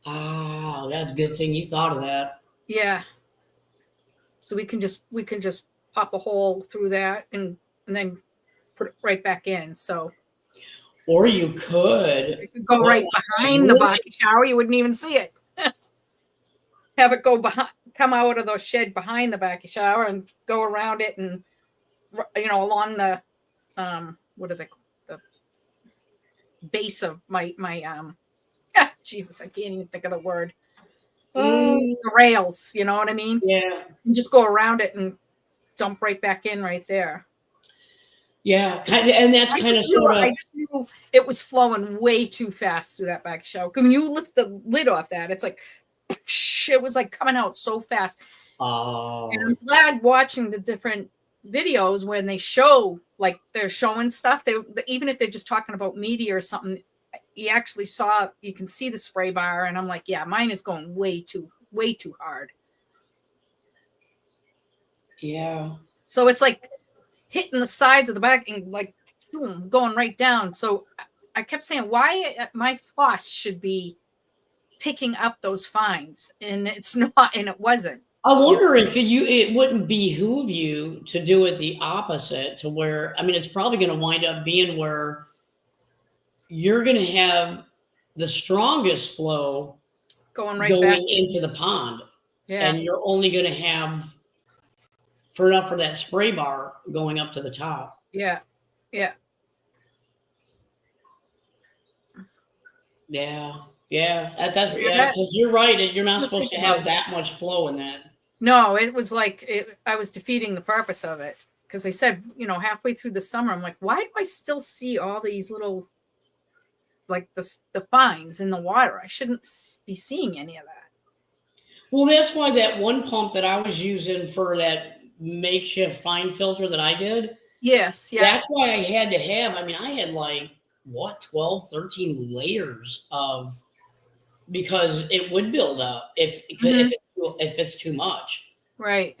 Oh, that's a good thing you thought of that. Yeah. So we can just pop a hole through that and then put it right back in. So. Or you could go right behind the Baki shower. You wouldn't even see it. Have it come out of the shed behind the Baki shower and go around it and, along the, the base of my Jesus, I can't even think of the word. The rails, you know what I mean? Yeah. And just go around it and dump right back in right there. Yeah, and that's kind of sort of. I just knew it was flowing way too fast through that Baki shower. When you lift the lid off that, it's like, it was like coming out so fast. Oh. And I'm glad watching the different videos when they show, like they're showing stuff. Even if they're just talking about media or something, you can see the spray bar, and I'm like, yeah, mine is going way too hard. Yeah. So it's like hitting the sides of the back and like boom, going right down. So I kept saying, why my floss should be picking up those fines, and it's not, and it wasn't. I wonder if it wouldn't behoove you to do it the opposite, to where, I mean, it's probably going to wind up being where you're going to have the strongest flow going back into the pond. Yeah. And you're only going to have for that spray bar going up to the top. Yeah. Yeah. Yeah. Yeah. That's because you're right. You're not supposed to have that much flow in that. No, it was like I was defeating the purpose of it, because they said, halfway through the summer, I'm like, why do I still see all these little, like the fines in the water? I shouldn't be seeing any of that. Well, that's why that one pump that I was using for that makeshift fine filter that I did. Yes. Yeah. That's why I had to have, I mean, I had like 12, 13 layers of, because it would build up if it's too much. Right.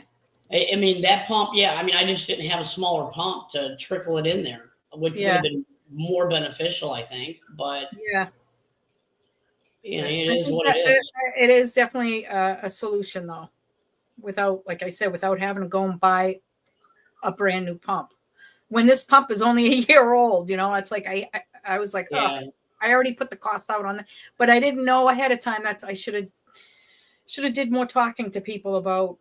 I mean, that pump, I mean, I just didn't have a smaller pump to trickle it in there, which would have been more beneficial, I think. But it is what it is. It is definitely a solution, though, without, like I said, without having to go and buy a brand new pump. When this pump is only a year old, it's like I was like, I already put the cost out on that, but I didn't know ahead of time that I should have did more talking to people about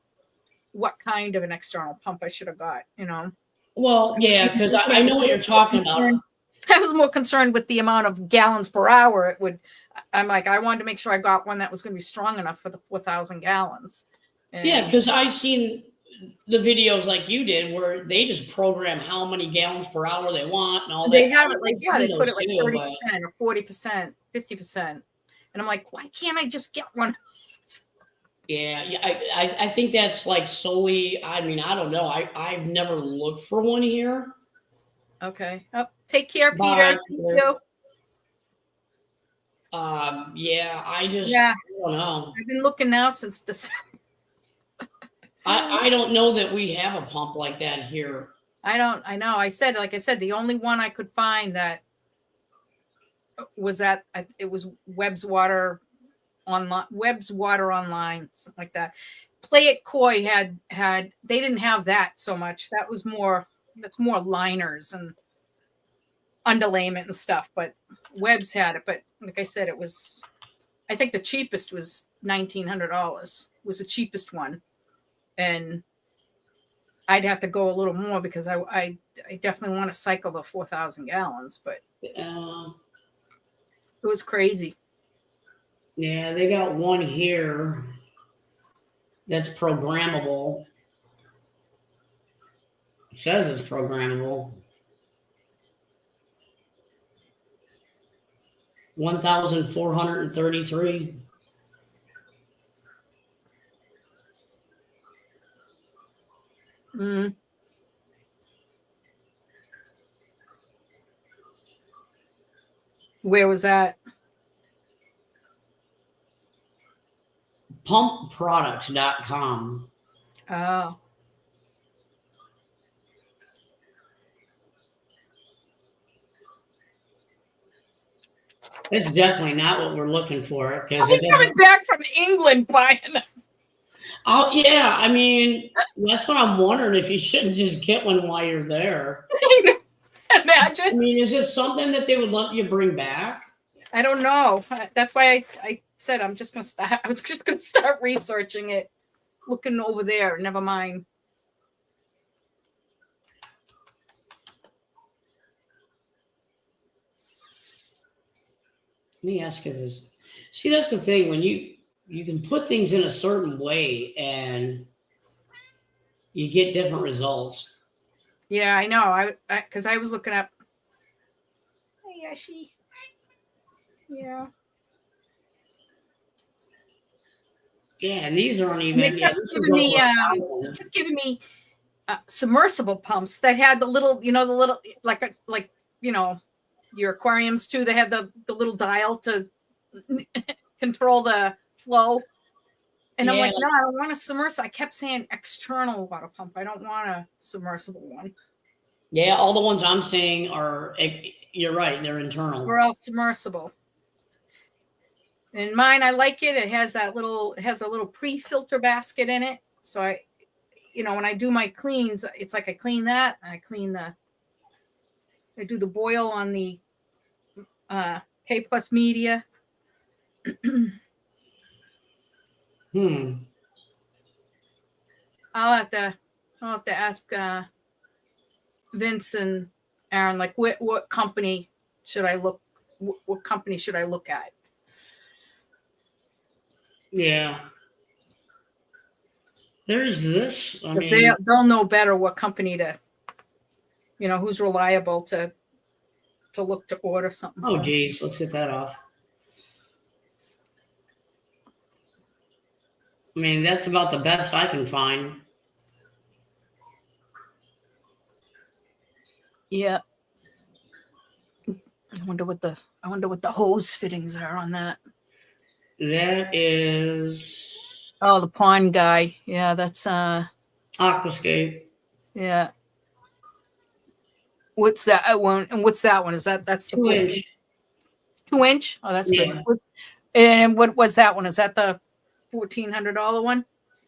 what kind of an external pump I should have got. Well, yeah, because I know what you're talking about. I was more concerned with the amount of gallons per hour it would. I'm like, I wanted to make sure I got one that was going to be strong enough for the 4,000 gallons. And because I've seen the videos like you did where they just program how many gallons per hour they want and all that. They have it like, they put it like 30% or 40%, 50%. And I'm like, why can't I just get one? Yeah, I think that's like solely, I mean, I don't know. I've never looked for one here. Okay. Oh, take care, Peter. Bye, Thank you. I don't know. I've been looking now since December. I don't know that we have a pump like that here. I know. Like I said, the only one I could find that was it was Webb's Water Online, something like that. Play It Coy had they didn't have that so much. That's more liners and underlayment and stuff, but Webb's had it. But like I said, it was I think the cheapest was $1,900 was the cheapest one. And I'd have to go a little more because I definitely want to cycle the 4,000 gallons, but Uh, it was crazy. yeah, they got one here that's programmable. It says it's programmable. 1,433. Mm. Where was that? Pumpproducts.com. Oh, It's definitely not what we're looking for because I'm coming back from England buying them. oh yeah, I mean that's what I'm wondering if you shouldn't just get one while you're there. I Imagine. mean, is it something that they would let you bring back? I don't know. That's why I said I'm just gonna start. I was just gonna start researching it, looking over there. Never mind. Let me ask you this. See, that's the thing when you can put things in a certain way and you get different results. Yeah, I know. Because I was looking up. Hey, Yoshi. Yeah. Yeah, and these aren't And even. they Yeah, kept this is giving me, over kept giving me submersible pumps that had the little, the little like your aquariums too. They have the little dial to control the flow. And I'm Yeah. like, no, I don't want a submersible. I kept saying external water pump. I don't want a submersible one. Yeah, all the ones I'm saying are. You're right. They're internal. We're all submersible. And mine, I like it. It has a little pre-filter basket in it. So I, when I do my cleans, it's like I clean that. And I do the boil on the K Plus media. I'll have to ask Vince and Aaron, like what company should I look? What company should I look at? Yeah. There's this. I Because mean, they'll know better what company to, who's reliable to look to order something. oh geez, let's get that off. I mean, that's about the best I can find. Yeah. I wonder what the hose fittings are on that. That is. Oh, the pond guy. Yeah, that's Aquascape. Yeah. What's that one? And what's that one? Is that's the 2-inch? 2-inch? Oh, that's Yeah. good. And what was that one? Is that the $1,400 one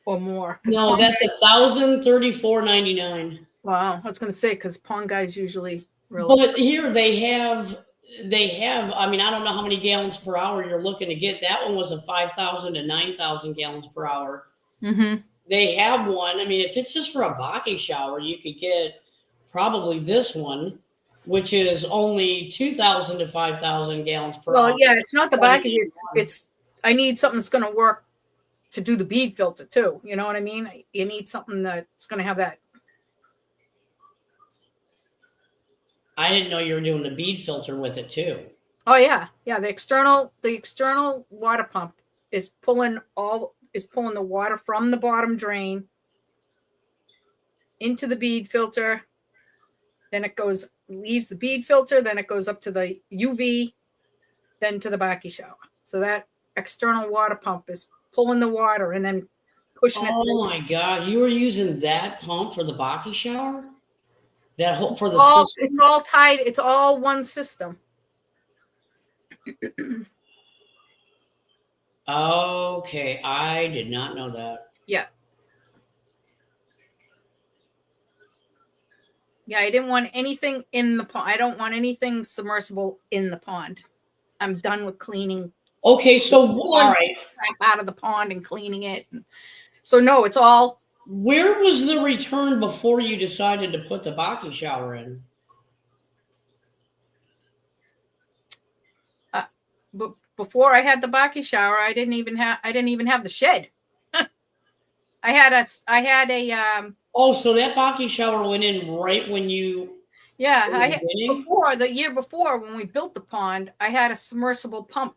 or more? No, that's $1,034.99. Wow, I was going to say because pond guys usually But here they have. I mean, I don't know how many gallons per hour you're looking to get. That one was a 5,000 to 9,000 gallons per hour. Mm-hmm. They have one. I mean, if it's just for a baki shower, you could get probably this one, which is only 2,000 to 5,000 gallons per hour. Well, yeah, it's not the baki. It's I need something that's going to work to do the bead filter too. You know what I mean? You need something that's going to have that. I didn't know you were doing the bead filter with it too. Oh yeah. The external water pump is pulling the water from the bottom drain into the bead filter. Then it leaves the bead filter, then it goes up to the UV, then to the baki shower. So that external water pump is pulling the water and then pushing it. Oh my God. You were using that pump for the baki shower? That whole for the system? It's all tied. It's all one system. Okay. I did not know that. Yeah. Yeah, I didn't want anything in the pond. I don't want anything submersible in the pond. I'm done with cleaning Okay, so Pulling all right. crap out of the pond and cleaning it. So no, it's all Where was the return before you decided to put the Baki shower in? before I had the Baki shower. I didn't even have the shed. I had a Oh, so that Baki shower went in right when you yeah, in the beginning? the year before when we built the pond, I had a submersible pump,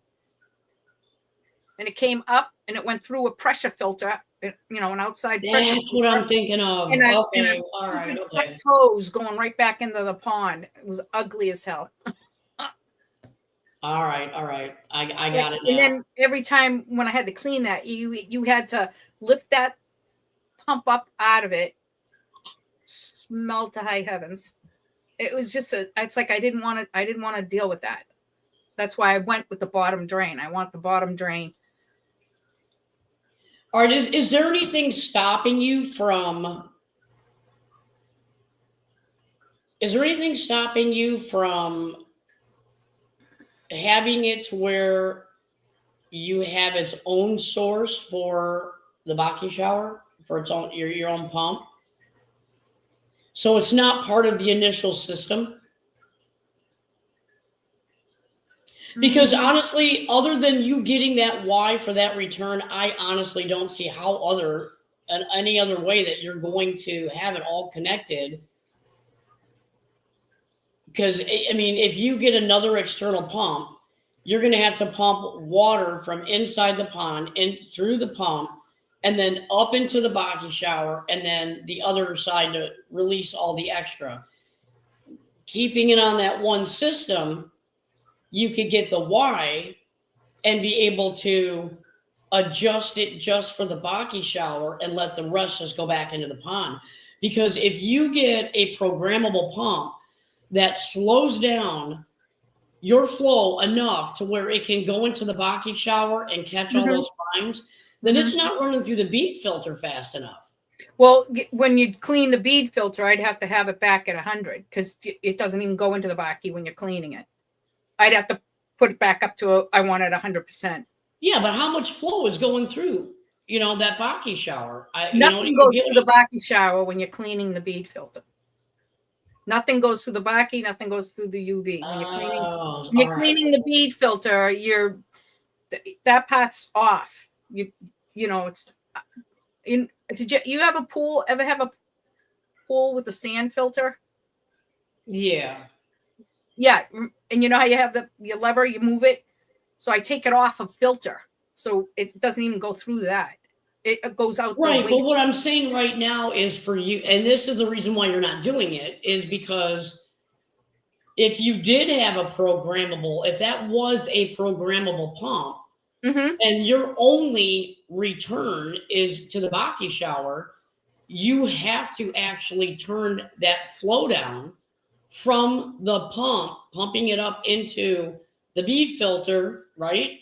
and it came up and it went through a pressure filter, an outside pressure That's what filter, I'm thinking of. and Okay, a all right, okay. flex hose going right back into the pond. It was ugly as hell. All right, all right. I got it And now. then every time when I had to clean that, you had to lift that pump up out of it, smell to high heavens. It was just it's like I didn't want to deal with that. That's why I went with the bottom drain. I want the bottom drain. All right, is there anything stopping you from having it to where you have its own source for the Baki shower, for its own your own pump? So it's not part of the initial system? Because honestly, other than you getting that Y for that return, I honestly don't see how any other way that you're going to have it all connected. Because I mean, if you get another external pump, you're going to have to pump water from inside the pond in through the pump, and then up into the Baki shower, and then the other side to release all the extra. Keeping it on that one system, you could get the Y and be able to adjust it just for the Baki shower and let the rest just go back into the pond. Because if you get a programmable pump that slows down your flow enough to where it can go into the Baki shower and catch all those fines, then it's not running through the bead filter fast enough. Well, when you clean the bead filter, I'd have to have it back at 100 because it doesn't even go into the Baki when you're cleaning it. I'd have to put it back up to I want it 100%. Yeah, but how much flow is going through, that Baki shower? Nothing goes through the Baki shower when you're cleaning the bead filter. Nothing goes through the Baki. Nothing goes through the UV. When you're cleaning the bead filter, that part's off. It's in. Did you have a pool? Ever have a pool with the sand filter? Yeah. Yeah, and you know how you have your lever, you move it. So I take it off of filter, so it doesn't even go through that. It goes out. Right, but what I'm saying right now is for you, and this is the reason why you're not doing it, is because if you did have if that was a programmable pump, and your only return is to the Baki shower, you have to actually turn that flow down from the pump, pumping it up into the bead filter, right?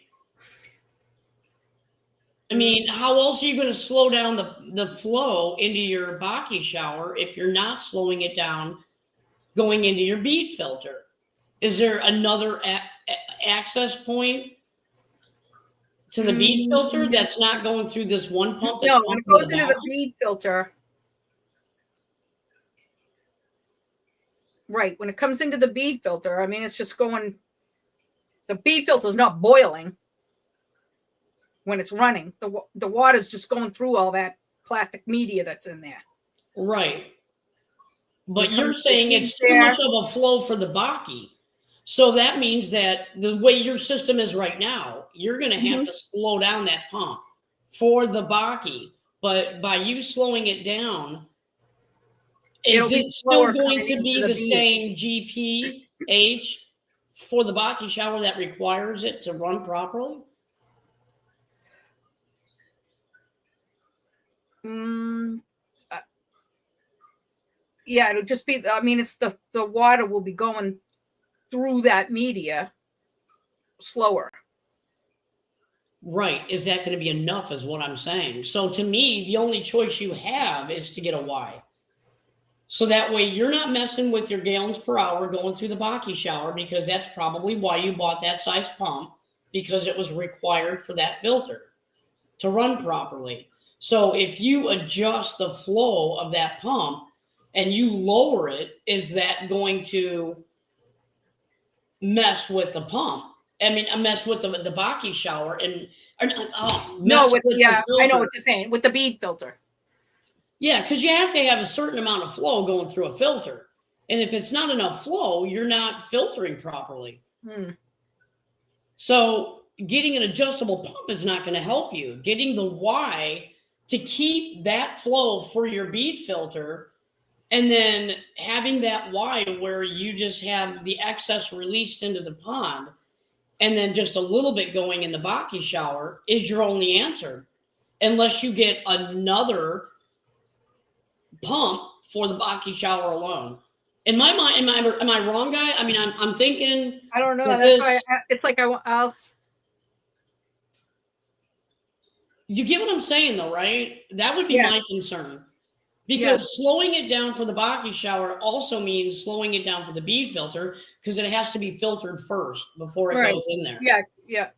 I mean, how else are you going to slow down the flow into your Baki shower if you're not slowing it down going into your bead filter? Is there another access point to the bead filter that's not going through this one pump? No, when it goes into the bead filter, right, when it comes into the bead filter, I mean, it's just going, the bead filter is not boiling when it's running. The water's just going through all that plastic media that's in there. Right. But you're saying it's too much of a flow for the Baki. So that means that the way your system is right now, you're going to have to slow down that pump for the Baki. But by you slowing it down, is it still going to be the same GPH for the Baki shower that requires it to run properly? Yeah, it'll just be, I mean, it's the water will be going through that media slower. Right. Is that going to be enough is what I'm saying. So to me, the only choice you have is to get a Y. So that way you're not messing with your gallons per hour going through the Baki shower, because that's probably why you bought that size pump. because it was required for that filter to run properly. So if you adjust the flow of that pump and you lower it, is that going to mess with the pump? I mean, a mess with the Baki shower and No, mess with the I know filter. what you're saying with the bead filter. Yeah, because you have to have a certain amount of flow going through a filter. And if it's not enough flow, you're not filtering properly. So getting an adjustable pump is not going to help you. Getting the Y to keep that flow for your bead filter, and then having that Y where you just have the excess released into the pond, and then just a little bit going in the Baki shower is your only answer, unless you get another pump for the Baki shower alone. In my mind, am I wrong, guy? I mean, I'm thinking. I don't know. that That's this- why it's like I'll. You get what I'm saying, though, right? That would be Yeah. my concern. Because slowing it down for the Baki shower also means slowing it down for the bead filter, because it has to be filtered first before it Right. goes in there. Yeah.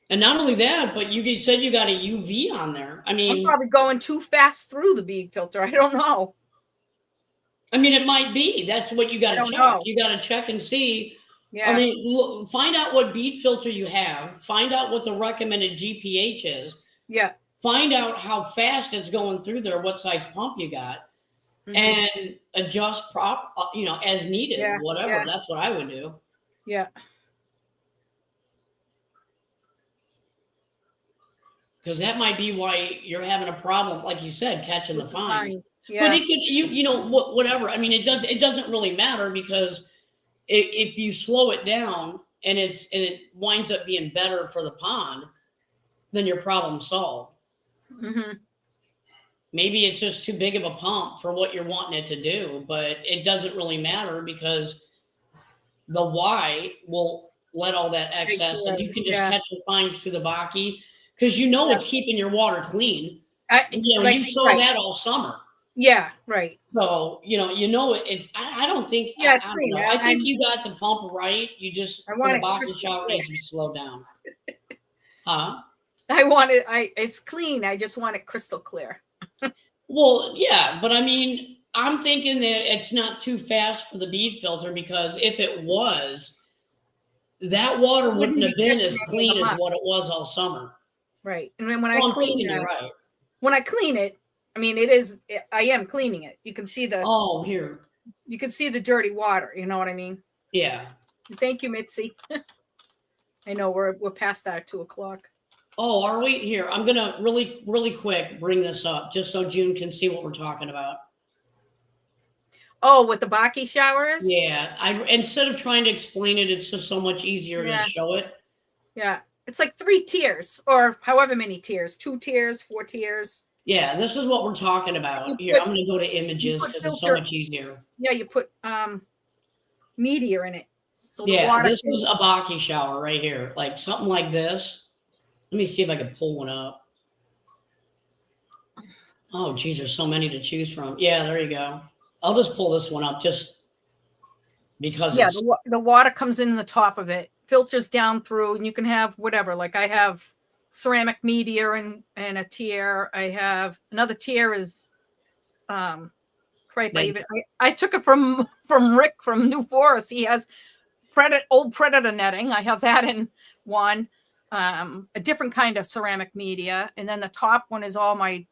And not only that, but you said you got a UV on there. I I'm mean, probably going too fast through the bead filter. I don't know. it might be. That's what you got I to don't check. know. You got to check and see. Yeah. I mean, look, find out what bead filter you have. Find out what the recommended GPH is. Yeah. Find out how fast it's going through there, what size pump you got, and adjust as needed, whatever. Yeah. That's what I would do. Yeah. Because that might be why you're having a problem, like you said, catching the fines. Yeah. But it could, whatever. I mean, it doesn't really matter, because if you slow it down and it winds up being better for the pond, then your problem's solved. Maybe it's just too big of a pump for what you're wanting it to do, but it doesn't really matter, because the Y will let all that excess, and you can just catch the fines to the Baki, because it's keeping your water clean. You saw that all summer. Yeah, right. So it's. I don't think. Yeah, it's I clean. don't know. I think you got the pump right. You just I for want the it Baki crystal shower clear. needs to slow down. Huh? I want it. It's clean. I just want it crystal clear. Well, yeah, but I mean, I'm thinking that it's not too fast for the bead filter, because if it was, that water wouldn't have been as clean as what it was all summer. Right. And then when I'm I clean thinking it, you're right. when I clean it, I mean, I am cleaning it. You can see here. You can see the dirty water. You know what I mean? Yeah. Thank you, Mitzi. I know we're past that 2:00. Oh, are we? Here, I'm gonna really, really quick bring this up just so June can see what we're talking about. Oh, what the Baki shower is? Yeah, instead of trying to explain it, it's just so much easier to show it. Yeah, it's like 3 tiers, or however many tiers, 2 tiers, 4 tiers. Yeah, this is what we're talking about. Here, I'm gonna go to images because it's so much easier. Yeah, you put media in it. So this is a Baki shower right here, like something like this. Let me see if I can pull one up. Oh, geez, there's so many to choose from. Yeah, there you go. I'll just pull this one up just because. Yeah, the water comes in the top of it, filters down through, and you can have whatever. Like I have ceramic media and a tier. I have another tier is crepe. I took it from Rick from New Forest. He has old Predator netting. I have that in one. A different kind of ceramic media, and then the top one is all my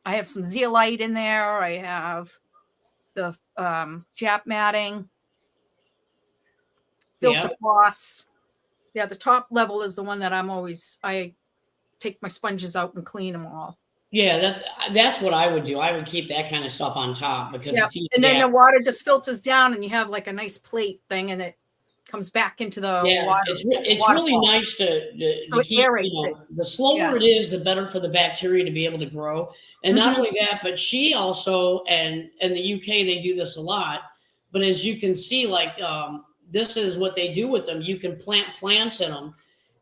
I have some zeolite in there. I have the Jap matting, filter floss. Yeah, the top level is the one that I take my sponges out and clean them all. Yeah, that's what I would do. I would keep that kind of stuff on top, because it's easy. And then the water just filters down, and you have like a nice plate thing, and it comes back into the water. It's really nice to keep, the slower it is, the better for the bacteria to be able to grow. And not only that, but she also, and in the UK, they do this a lot. But as you can see, like this is what they do with them. You can plant plants in them,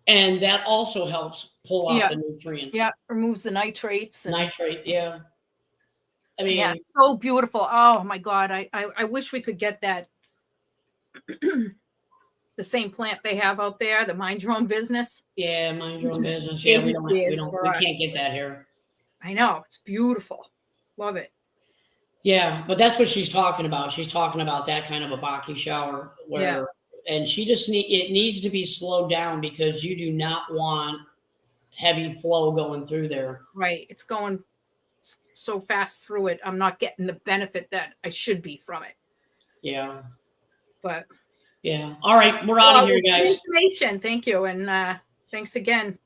and that also helps pull out the nutrients. Yeah, removes the nitrates. Nitrate, yeah. I mean, yeah, it's so beautiful. Oh my God, I wish we could get that. the same plant they have out there, the Mind Your Own Business. Yeah, mind your own Which is business. Yeah, we is for us. can't get that here. I know, it's beautiful. Love it. Yeah, but that's what she's talking about. She's talking about that kind of a Baki shower where, Yeah. and she just it needs to be slowed down because you do not want heavy flow going through there. Right. It's going so fast through it. I'm not getting the benefit that I should be from it. Yeah. But yeah. All right. We're out of here, guys. Information. Thank you. And thanks again,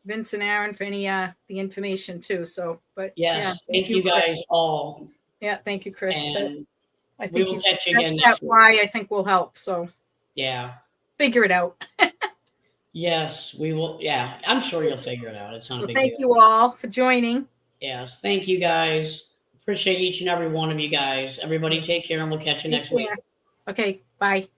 Vince and Aaron, for any the information too. So, but yes, yeah, thank you guys Chris. all. Yeah, thank you, Chris. And I think we will catch you again next week. Why I think will help. So yeah. Figure it out. Yes, we will. Yeah, I'm sure you'll figure it out. It's not a big deal. Thank you all for joining. Yes, thank you guys. Appreciate each and every one of you guys. Everybody take care, and we'll catch you next week. Okay, bye.